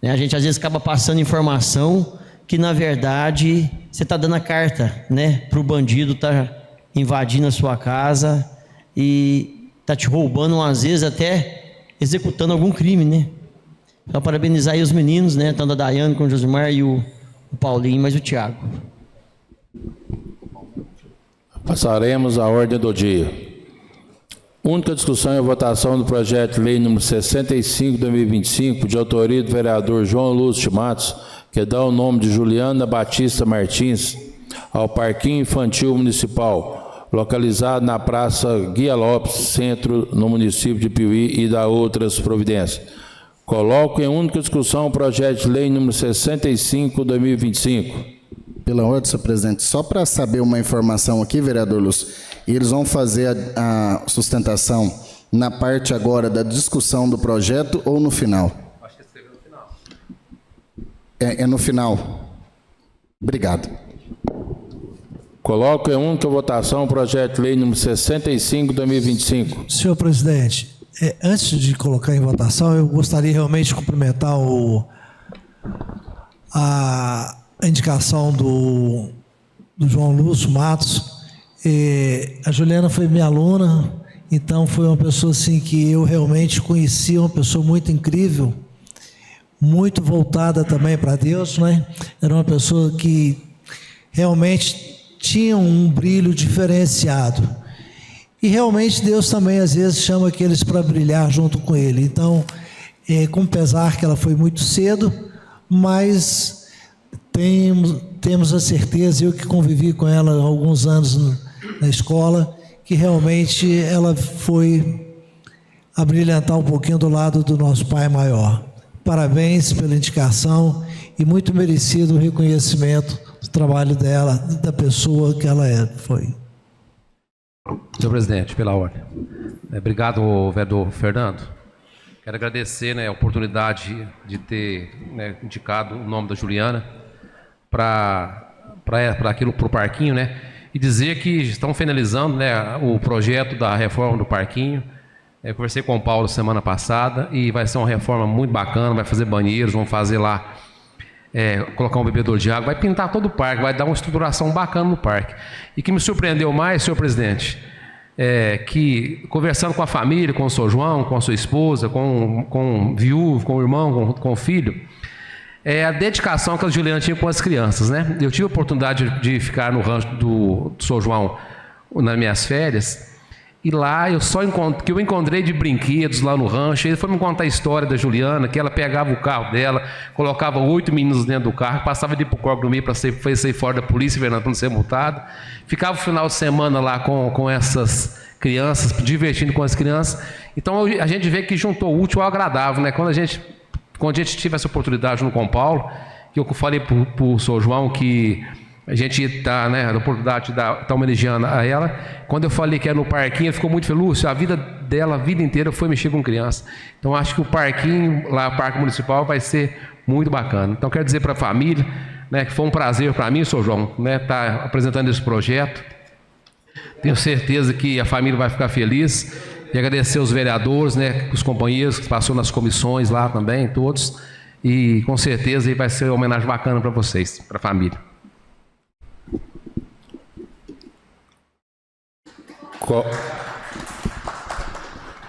A gente às vezes acaba passando informação que, na verdade, você está dando a carta, né, para o bandido tá invadindo a sua casa e tá te roubando, às vezes até executando algum crime, né? Então, parabenizar aí os meninos, né, tanto a Daiane como o Josimar e o Paulinho, mas o Thiago. Passaremos à ordem do dia. Única discussão e votação do projeto de lei número 65/2025, de autoria do vereador João Lúcio de Matos, que dá o nome de Juliana Batista Martins ao Parquinho Infantil Municipal, localizado na Praça Guia Lopes, centro, no município de Piuí, e da outras providências. Coloco em única discussão o projeto de lei número 65/2025. Pela ordem, senhor presidente, só para saber uma informação aqui, vereador Lúcio, eles vão fazer a sustentação na parte agora da discussão do projeto ou no final? Acho que escreveu no final. É no final. Obrigado. Coloco em única votação o projeto de lei número 65/2025. Senhor presidente, antes de colocar em votação, eu gostaria realmente de cumprimentar a indicação do João Lúcio Matos. A Juliana foi minha aluna, então foi uma pessoa assim que eu realmente conheci, uma pessoa muito incrível, muito voltada também para Deus, né? Era uma pessoa que realmente tinha um brilho diferenciado. E realmente Deus também às vezes chama aqueles para brilhar junto com Ele. Então, com pesar que ela foi muito cedo, mas temos a certeza, eu que convivi com ela há alguns anos na escola, que realmente ela foi a brilhantar um pouquinho do lado do nosso Pai Maior. Parabéns pela indicação e muito merecido o reconhecimento do trabalho dela, da pessoa que ela foi. Senhor presidente, pela ordem. Obrigado, vereador Fernando. Quero agradecer, né, a oportunidade de ter, né, indicado o nome da Juliana para o parquinho, né, e dizer que estão finalizando, né, o projeto da reforma do parquinho. Eu conversei com o Paulo semana passada e vai ser uma reforma muito bacana, vai fazer banheiros, vão fazer lá, colocar um bebedor de água, vai pintar todo o parque, vai dar uma estruturação bacana no parque. E que me surpreendeu mais, senhor presidente, que conversando com a família, com o senhor João, com a sua esposa, com o viúvo, com o irmão, com o filho, a dedicação que a Juliana tinha com as crianças, né? Eu tive a oportunidade de ficar no rancho do senhor João nas minhas férias, e lá eu encontrei de brinquedos lá no rancho. Ele foi me contar a história da Juliana, que ela pegava o carro dela, colocava 8 meninos dentro do carro, passava de ir para o Corpo do Meio para sair fora da polícia, Fernando, para não ser multado. Ficava o final de semana lá com essas crianças, divertindo com as crianças. Então a gente vê que juntou o útil ao agradável, né? Quando a gente tive essa oportunidade no Com Paulo, que eu falei para o senhor João que a gente está, né, na oportunidade de estar homenageando a ela. Quando eu falei que era no parquinho, ele ficou muito feliz. A vida dela, a vida inteira, foi mexer com criança. Então, acho que o parquinho, lá, o Parque Municipal, vai ser muito bacana. Então, quero dizer para a família, né, que foi um prazer para mim, senhor João, né, estar apresentando esse projeto. Tenho certeza que a família vai ficar feliz. E agradecer aos vereadores, né, os companheiros que passaram nas comissões lá também, todos. E, com certeza, vai ser uma homenagem bacana para vocês, para a família.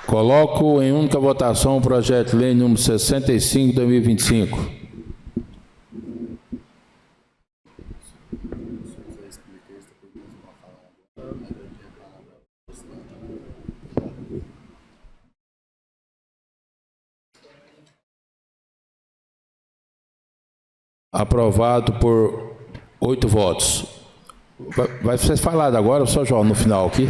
Coloco em única votação o projeto de lei número 65/2025. Aprovado por 8 votos. Vai ser falado agora, só João, no final aqui.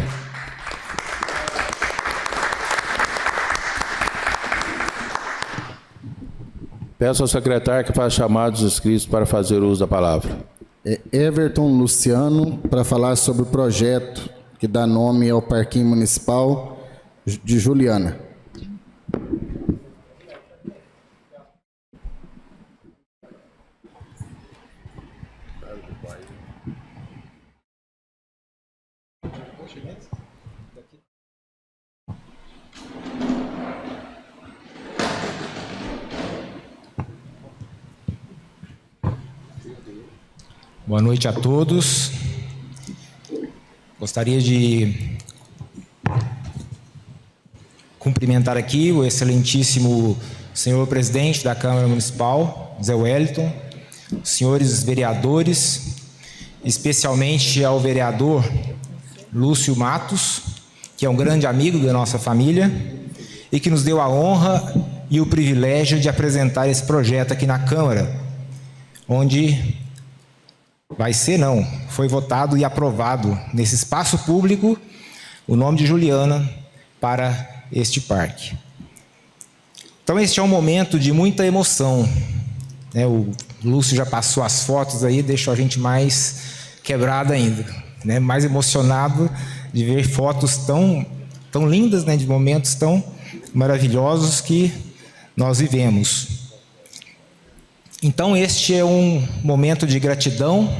Peço ao secretário que faça chamados inscritos para fazer uso da palavra. Everton Luciano, para falar sobre o projeto que dá nome ao Parquinho Municipal de Juliana. Boa noite a todos. Gostaria de cumprimentar aqui o excelentíssimo senhor presidente da Câmara Municipal, Zé Wellington, senhores vereadores, especialmente ao vereador Lúcio Matos, que é um grande amigo da nossa família e que nos deu a honra e o privilégio de apresentar esse projeto aqui na Câmara, onde foi votado e aprovado nesse espaço público o nome de Juliana para este parque. Então este é um momento de muita emoção, né? O Lúcio já passou as fotos aí, deixou a gente mais quebrado ainda, né? Mais emocionado de ver fotos tão lindas, né? De momentos tão maravilhosos que nós vivemos. Então este é um momento de gratidão,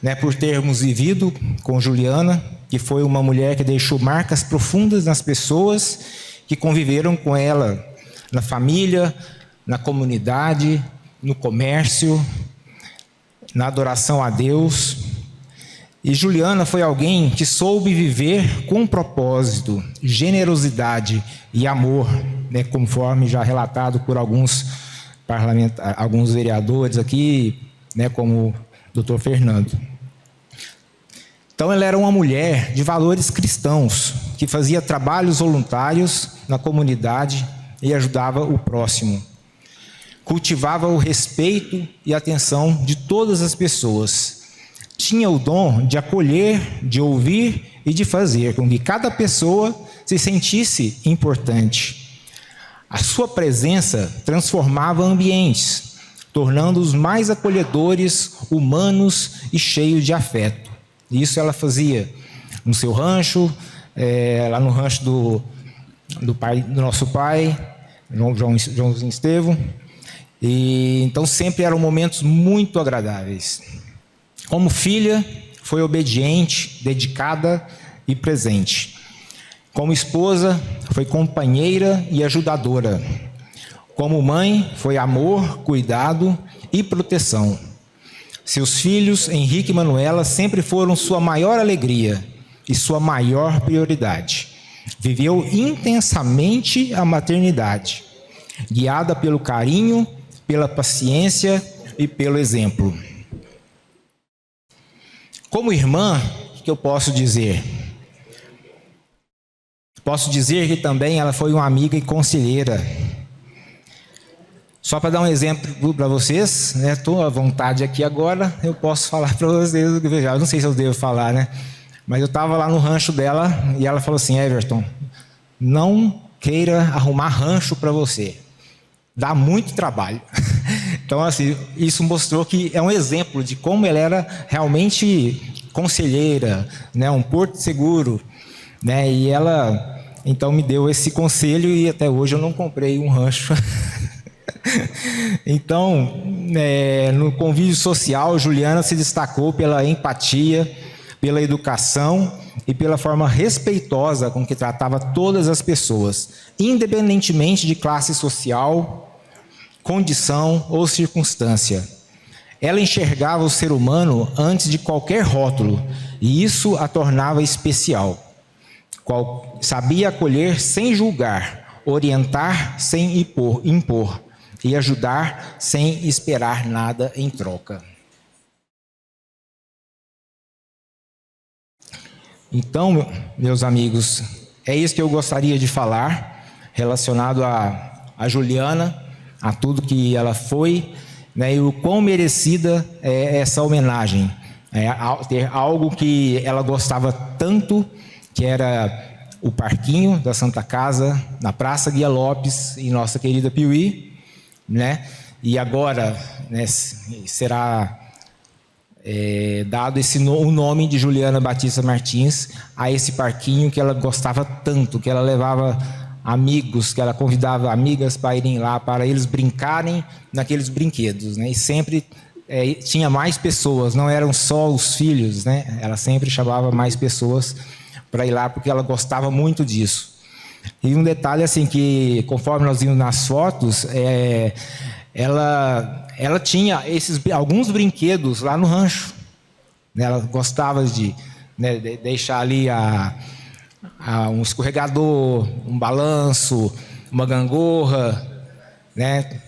né, por termos vivido com Juliana, que foi uma mulher que deixou marcas profundas nas pessoas que conviveram com ela, na família, na comunidade, no comércio, na adoração a Deus. E Juliana foi alguém que soube viver com propósito, generosidade e amor, né, conforme já relatado por alguns vereadores aqui, né, como o Dr. Fernando. Então ela era uma mulher de valores cristãos, que fazia trabalhos voluntários na comunidade e ajudava o próximo. Cultivava o respeito e atenção de todas as pessoas. Tinha o dom de acolher, de ouvir e de fazer com que cada pessoa se sentisse importante. A sua presença transformava ambientes, tornando-os mais acolhedores, humanos e cheios de afeto. Isso ela fazia no seu rancho, lá no rancho do nosso pai, Joãozinho Estevão. E então sempre eram momentos muito agradáveis. Como filha, foi obediente, dedicada e presente. Como esposa, foi companheira e ajudadora. Como mãe, foi amor, cuidado e proteção. Seus filhos, Henrique e Manuela, sempre foram sua maior alegria e sua maior prioridade. Viveu intensamente a maternidade, guiada pelo carinho, pela paciência e pelo exemplo. Como irmã, o que eu posso dizer? Posso dizer que também ela foi uma amiga e conselheira. Só para dar um exemplo para vocês, né? Estou à vontade aqui agora, eu posso falar para vocês, eu não sei se eu devo falar, né? Mas eu estava lá no rancho dela e ela falou assim: Everton, não queira arrumar rancho para você, dá muito trabalho. Então, assim, isso mostrou que é um exemplo de como ela era realmente conselheira, né? Um porto seguro, né? E ela então me deu esse conselho e até hoje eu não comprei um rancho. Então, no convívio social, Juliana se destacou pela empatia, pela educação e pela forma respeitosa com que tratava todas as pessoas, independentemente de classe social, condição ou circunstância. Ela enxergava o ser humano antes de qualquer rótulo e isso a tornava especial. Sabia acolher sem julgar, orientar sem impor e ajudar sem esperar nada em troca. Então, meus amigos, é isso que eu gostaria de falar, relacionado a Juliana, a tudo que ela foi, né, e o quão merecida é essa homenagem. Ter algo que ela gostava tanto, que era o parquinho da Santa Casa, na Praça Guia Lopes, em nossa querida Piuí, né? E agora, né, será dado o nome de Juliana Batista Martins a esse parquinho que ela gostava tanto, que ela levava amigos, que ela convidava amigas para irem lá, para eles brincarem naqueles brinquedos, né? E sempre tinha mais pessoas, não eram só os filhos, né? Ela sempre chamava mais pessoas para ir lá, porque ela gostava muito disso. E um detalhe assim, que conforme nós vimos nas fotos, ela tinha alguns brinquedos lá no rancho, né? Ela gostava de deixar ali um escorregador, um balanço, uma gangorra, né?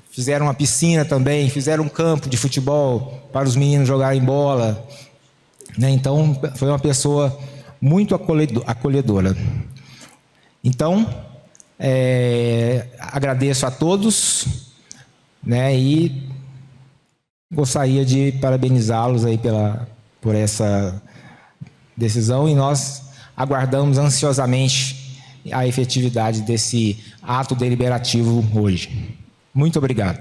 Fizeram uma piscina também, fizeram um campo de futebol para os meninos jogarem bola, né? Então, foi uma pessoa muito acolhedora. Então, agradeço a todos, né? E gostaria de parabenizá-los aí por essa decisão, e nós aguardamos ansiosamente a efetividade desse ato deliberativo hoje. Muito obrigado.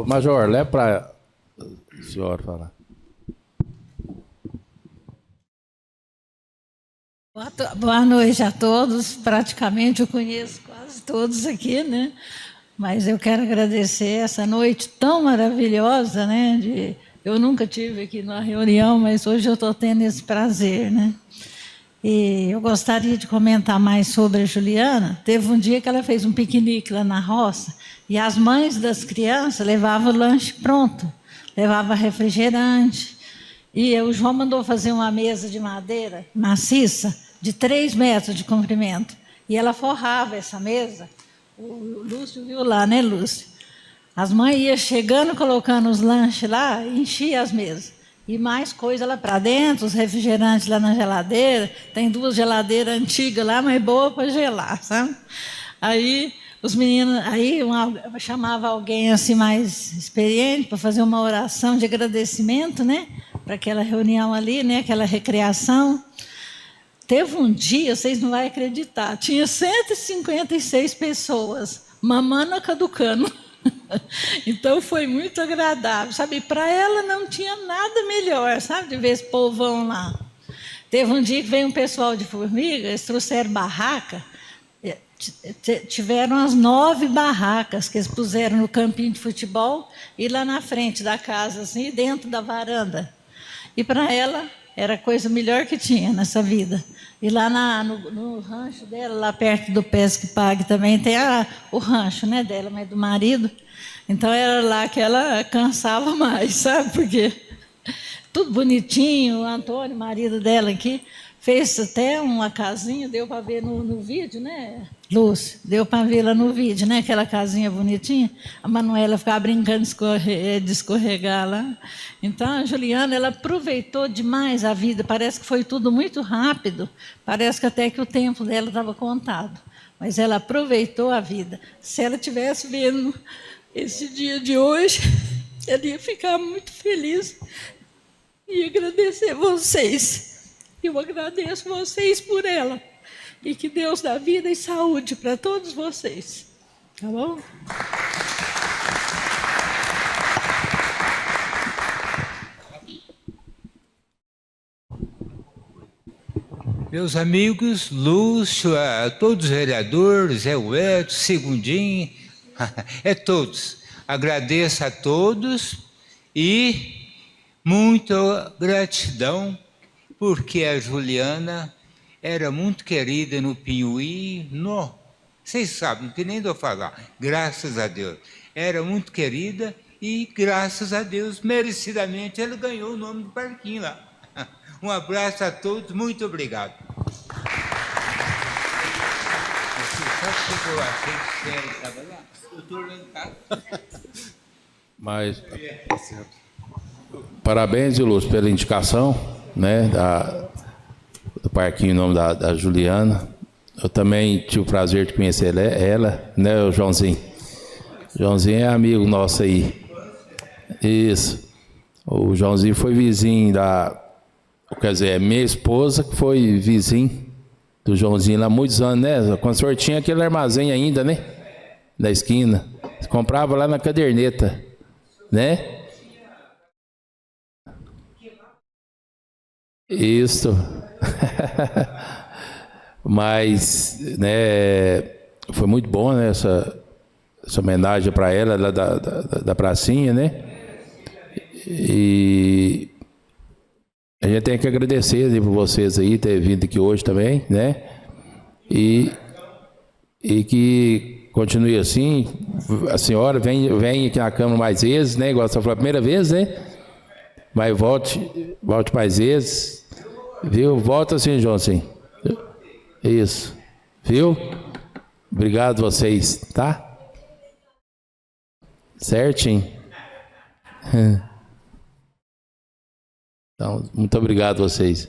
Major, leva para o senhor falar. Boa noite a todos. Praticamente eu conheço quase todos aqui, né? Mas eu quero agradecer essa noite tão maravilhosa, né? Eu nunca tive aqui numa reunião, mas hoje eu estou tendo esse prazer, né? E eu gostaria de comentar mais sobre a Juliana. Teve um dia que ela fez um piquenique lá na roça e as mães das crianças levavam o lanche pronto, levavam refrigerante. E o João mandou fazer uma mesa de madeira maciça de 3 metros de comprimento. E ela forrava essa mesa. O Lúcio viu lá, né, Lúcio? As mães iam chegando, colocando os lanches lá, enchia as mesas. E mais coisa lá para dentro, os refrigerantes lá na geladeira. Tem 2 geladeiras antigas lá, mas boa para gelar, sabe? Aí os meninos, chamava alguém assim mais experiente para fazer uma oração de agradecimento, né? Para aquela reunião ali, né? Aquela recreação. Teve um dia, vocês não vão acreditar, tinha 156 pessoas mamando a caducano. Então foi muito agradável, sabe? Para ela não tinha nada melhor, sabe? De ver esse povão lá. Teve um dia que veio um pessoal de Formiga, eles trouxeram barraca, tiveram as 9 barracas que eles puseram no campinho de futebol e lá na frente da casa, assim, dentro da varanda. E para ela era a coisa melhor que tinha nessa vida. E lá no rancho dela, lá perto do Pesque Pague também, tem o rancho, né, dela, mas do marido. Então era lá que ela cansava mais, sabe? Porque tudo bonitinho, o Antônio, marido dela aqui, fez até uma casinha, deu para ver no vídeo, né, Lúcio? Deu para ver lá no vídeo, né? Aquela casinha bonitinha. A Manuela ficava brincando de escorregar lá. Então, a Juliana, ela aproveitou demais a vida. Parece que foi tudo muito rápido. Parece que até que o tempo dela estava contado. Mas ela aproveitou a vida. Se ela estivesse vendo esse dia de hoje, ela ia ficar muito feliz e agradecer vocês. Eu agradeço vocês por ela. E que Deus dá vida e saúde para todos vocês. Tá bom? Meus amigos, Lúcio, a todos os vereadores, Zé Edson, Segundinho, todos. Agradeço a todos e muita gratidão, porque a Juliana era muito querida no Pinhuí. Vocês sabem, não tem nem de eu falar. Graças a Deus. Era muito querida e, graças a Deus, merecidamente, ela ganhou o nome do parquinho lá. Um abraço a todos, muito obrigado. Mas, parabéns, Lúcio, pela indicação, né, do parquinho em nome da Juliana. Eu também tive o prazer de conhecer ela, né, o Joãozinho. Joãozinho é amigo nosso aí. Isso. O Joãozinho foi vizinho quer dizer, minha esposa que foi vizinho do Joãozinho lá há muitos anos, né? Quando o senhor tinha aquele armazém ainda, né? na esquina. Comprava lá na caderneta, né? Isso. Mas, né, foi muito bom, né, essa homenagem para ela lá da pracinha, né? E a gente tem que agradecer, né, por vocês aí ter vindo aqui hoje também, né? E que continue assim. A senhora vem aqui na Câmara mais vezes, né? Igual a senhora falou a primeira vez, né? Mas volte mais vezes, viu? Volta assim, João, assim. Isso, viu? Obrigado a vocês, tá? Certinho. Então, muito obrigado a vocês.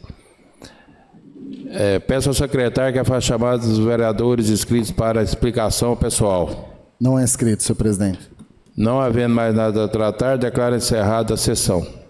Peço ao secretário que faça chamada dos vereadores inscritos para a explicação pessoal. Não é inscrito, senhor presidente. Não havendo mais nada a tratar, declaro encerrada a sessão.